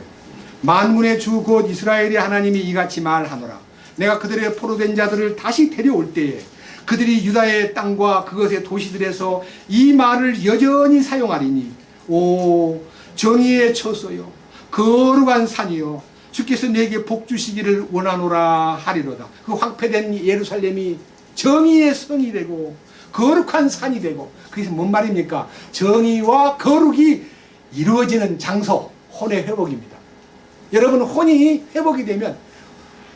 만군의 주 곧 이스라엘의 하나님이 이같이 말하노라. 내가 그들의 포로된 자들을 다시 데려올 때에 그들이 유다의 땅과 그것의 도시들에서 이 말을 여전히 사용하리니 오 정의의 처소요 거룩한 산이요 주께서 내게 복 주시기를 원하노라 하리로다. 그 황폐된 예루살렘이 정의의 성이 되고 거룩한 산이 되고, 그게 뭔 말입니까? 정의와 거룩이 이루어지는 장소, 혼의 회복입니다. 여러분 혼이 회복이 되면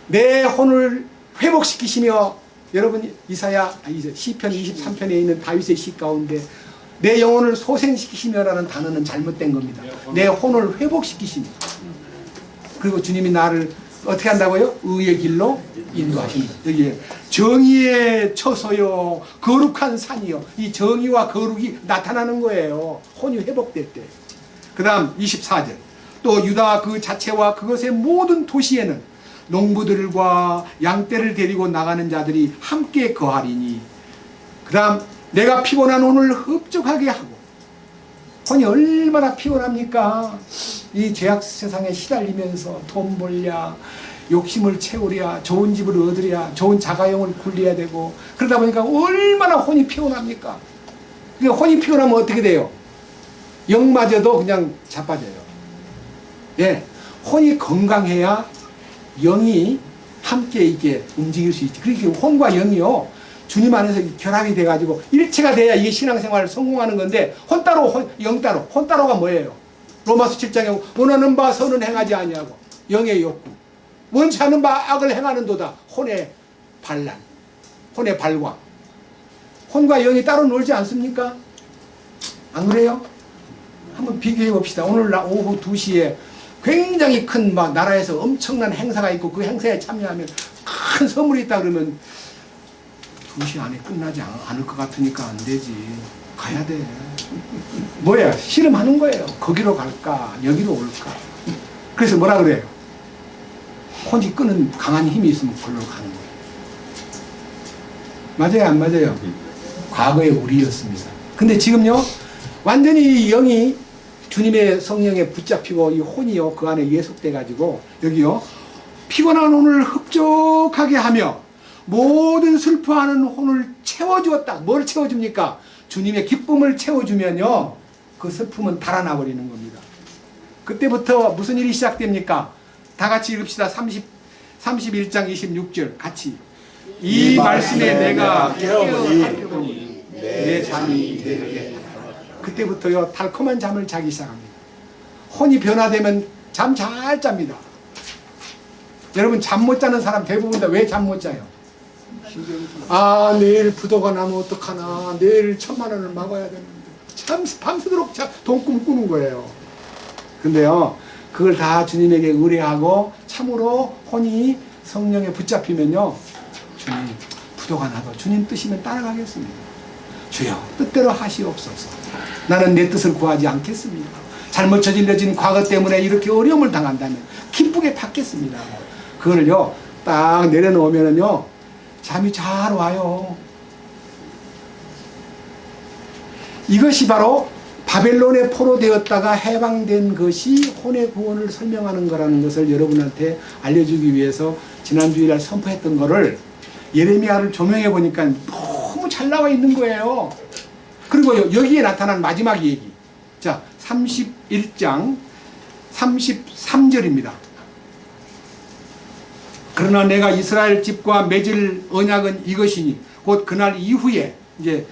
내 혼을 회복시키시며, 여러분 시편 23편에 있는 다윗의 시 가운데 내 영혼을 소생시키시며라는 단어는 잘못된 겁니다. 내 혼을 회복시키십니다. 그리고 주님이 나를 어떻게 한다고요? 의의 길로 인도하십니다. 여기 정의의 처소요 거룩한 산이요. 이 정의와 거룩이 나타나는 거예요. 혼이 회복될 때. 그 다음 24절 또 유다 그 자체와 그것의 모든 도시에는 농부들과 양떼를 데리고 나가는 자들이 함께 거하리니. 그 다음 내가 피곤한 혼을 흡족하게 하고. 혼이 얼마나 피곤합니까? 이 죄악 세상에 시달리면서 돈 벌랴 욕심을 채우랴 좋은 집을 얻으랴 좋은 자가용을 굴려야 되고 그러다 보니까 얼마나 혼이 피곤합니까? 그러니까 혼이 피곤하면 어떻게 돼요? 영마저도 그냥 자빠져요. 예, 혼이 건강해야 영이 함께 이렇게 움직일 수 있지. 그렇게 혼과 영이요 주님 안에서 결합이 돼가지고 일체가 돼야 이게 신앙생활을 성공하는 건데 혼 따로 영 따로. 혼 따로가 뭐예요? 로마서 7장에 원하는 바 선은 행하지 아니하고 영의 욕구 원치 않는 바 악을 행하는도다. 혼의 반란, 혼의 발광. 혼과 영이 따로 놀지 않습니까? 안 그래요? 한번 비교해 봅시다. 오늘 오후 2시에 굉장히 큰 나라에서 엄청난 행사가 있고 그 행사에 참여하면 큰 선물이 있다 그러면 2시 안에 끝나지 않을 것 같으니까 안 되지. 가야 돼. 뭐야? 씨름하는 거예요. 거기로 갈까? 여기로 올까? 그래서 뭐라 그래요? 혼이 끄는 강한 힘이 있으면 그걸로 가는 거예요. 맞아요? 안 맞아요? 과거에 우리였습니다. 근데 지금요? 완전히 영이 주님의 성령에 붙잡히고 이 혼이요 그 안에 예속돼 가지고 여기요 피곤한 혼을 흡족하게 하며 모든 슬퍼하는 혼을 채워주었다. 뭘 채워줍니까? 주님의 기쁨을 채워주면요 그 슬픔은 달아나 버리는 겁니다. 그때부터 무슨 일이 시작됩니까? 다 같이 읽읍시다. 31장 26절 같이 이 말씀에 내가 깨어보니 내 잠이 되겠다. 그때부터요 달콤한 잠을 자기 시작합니다. 혼이 변화되면 잠 잘 짭니다. 여러분 잠 못 자는 사람 대부분 다 왜 잠 못 자요? 아 내일 부도가 나면 어떡하나, 내일 1000만 원을 막아야 되는데 참 밤새도록 돈 꿈꾸는 거예요. 근데요 그걸 다 주님에게 의뢰하고 참으로 혼이 성령에 붙잡히면요 주님 부도가 나도 주님 뜻이면 따라가겠습니다. 주여 뜻대로 하시옵소서. 나는 내 뜻을 구하지 않겠습니다. 잘못 저질러진 과거 때문에 이렇게 어려움을 당한다면 기쁘게 받겠습니다. 그걸요 딱 내려놓으면요 잠이 잘 와요. 이것이 바로 바벨론에 포로되었다가 해방된 것이 혼의 구원을 설명하는 거라는 것을 여러분한테 알려주기 위해서 지난 주일날 선포했던 거를 예레미야를 조명해 보니까 너무 잘 나와 있는 거예요. 그리고 여기에 나타난 마지막 얘기. 자, 31장 33절입니다. 그러나 내가 이스라엘 집과 맺을 언약은 이것이니 곧 그날 이후에 이제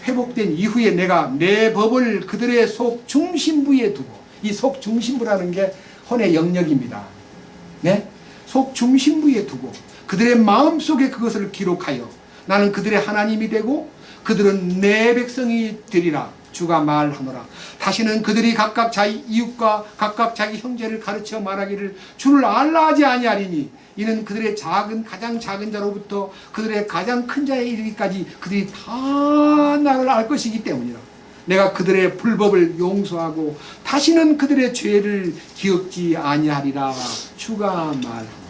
회복된 이후에 내가 내 법을 그들의 속 중심부에 두고, 이 속 중심부라는 게 혼의 영역입니다. 네? 속 중심부에 두고 그들의 마음속에 그것을 기록하여 나는 그들의 하나님이 되고 그들은 내 백성이 되리라. 주가 말하노라. 다시는 그들이 각각 자기 이웃과 각각 자기 형제를 가르쳐 말하기를 주를 알라 하지 아니하리니 이는 그들의 가장 작은 자로부터 그들의 가장 큰 자에 이르기까지 그들이 다 나를 알 것이기 때문이라. 내가 그들의 불법을 용서하고 다시는 그들의 죄를 기억지 아니하리라. 주가 말하노라.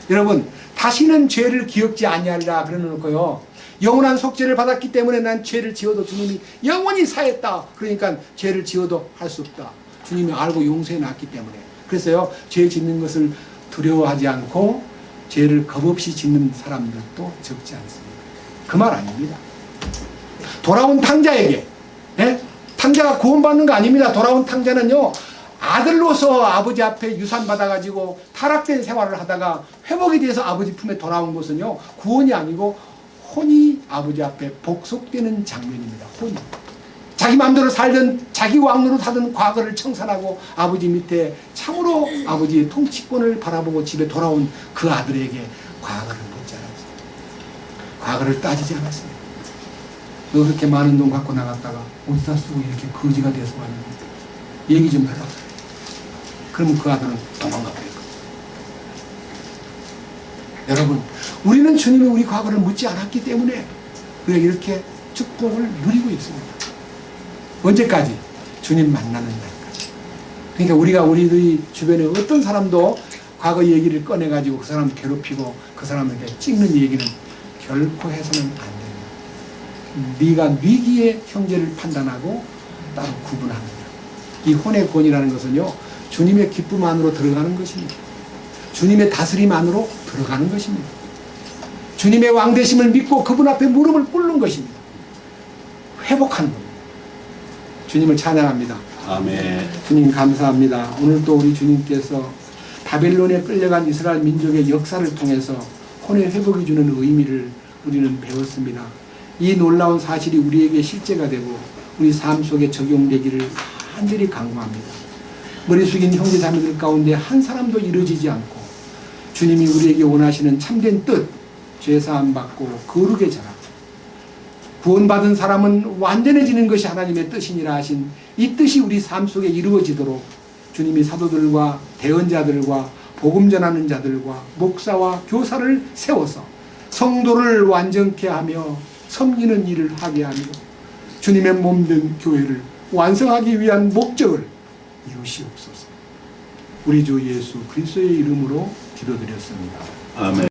여러분, 다시는 죄를 기억지 아니하리라 그러놓고요, 영원한 속죄를 받았기 때문에 난 죄를 지어도 주님이 영원히 사했다. 그러니까 죄를 지어도 할 수 없다. 주님이 알고 용서해 놨기 때문에. 그래서요, 죄 짓는 것을 두려워하지 않고 죄를 겁없이 짓는 사람들도 적지 않습니다. 그 말 아닙니다. 돌아온 탕자에게, 네? 탕자가 구원받는 거 아닙니다. 돌아온 탕자는요, 아들로서 아버지 앞에 유산 받아가지고 타락된 생활을 하다가 회복이 돼서 아버지 품에 돌아온 것은요, 구원이 아니고 혼이 아버지 앞에 복속되는 장면입니다. 혼이. 자기 마음대로 살던, 자기 왕노로 사던 과거를 청산하고 아버지 밑에 참으로 아버지의 통치권을 바라보고 집에 돌아온 그 아들에게 과거를 묻지 않았습니다. 과거를 따지지 않았습니다. 너 그렇게 많은 돈 갖고 나갔다가 어디다 쓰고 이렇게 거지가 돼서 왔는데 얘기 좀 해라. 그러면 그 아들은 도망가 버릴 거예요. 여러분, 우리는 주님이 우리 과거를 묻지 않았기 때문에 우리가 이렇게 축복을 누리고 있습니다. 언제까지? 주님 만나는 날까지. 그러니까 우리가 우리의 주변에 어떤 사람도 과거 얘기를 꺼내가지고 그 사람 괴롭히고 그 사람에게 찍는 얘기는 결코 해서는 안 됩니다. 네가 네기의 형제를 판단하고 따로 구분하는 거예요. 이 혼의 권이라는 것은요, 주님의 기쁨 안으로 들어가는 것입니다. 주님의 다스림 안으로 들어가는 것입니다. 주님의 왕되심을 믿고 그분 앞에 무릎을 꿇는 것입니다. 회복하는 겁니다. 주님을 찬양합니다. 아멘. 주님 감사합니다. 오늘 또 우리 주님께서 바벨론에 끌려간 이스라엘 민족의 역사를 통해서 혼의 회복이 주는 의미를 우리는 배웠습니다. 이 놀라운 사실이 우리에게 실제가 되고 우리 삶 속에 적용되기를 간절히 간구합니다. 머리 숙인 형제 자매들 가운데 한 사람도 이루어지지 않고 주님이 우리에게 원하시는 참된 뜻, 죄사함 받고 거룩의 자라, 구원받은 사람은 완전해지는 것이 하나님의 뜻이니라 하신 이 뜻이 우리 삶 속에 이루어지도록 주님이 사도들과 대언자들과 복음 전하는 자들과 목사와 교사를 세워서 성도를 완전케 하며 섬기는 일을 하게 하며 주님의 몸된 교회를 완성하기 위한 목적을 이루시옵소서. 우리 주 예수 그리스도의 이름으로 기도드렸습니다. 아멘.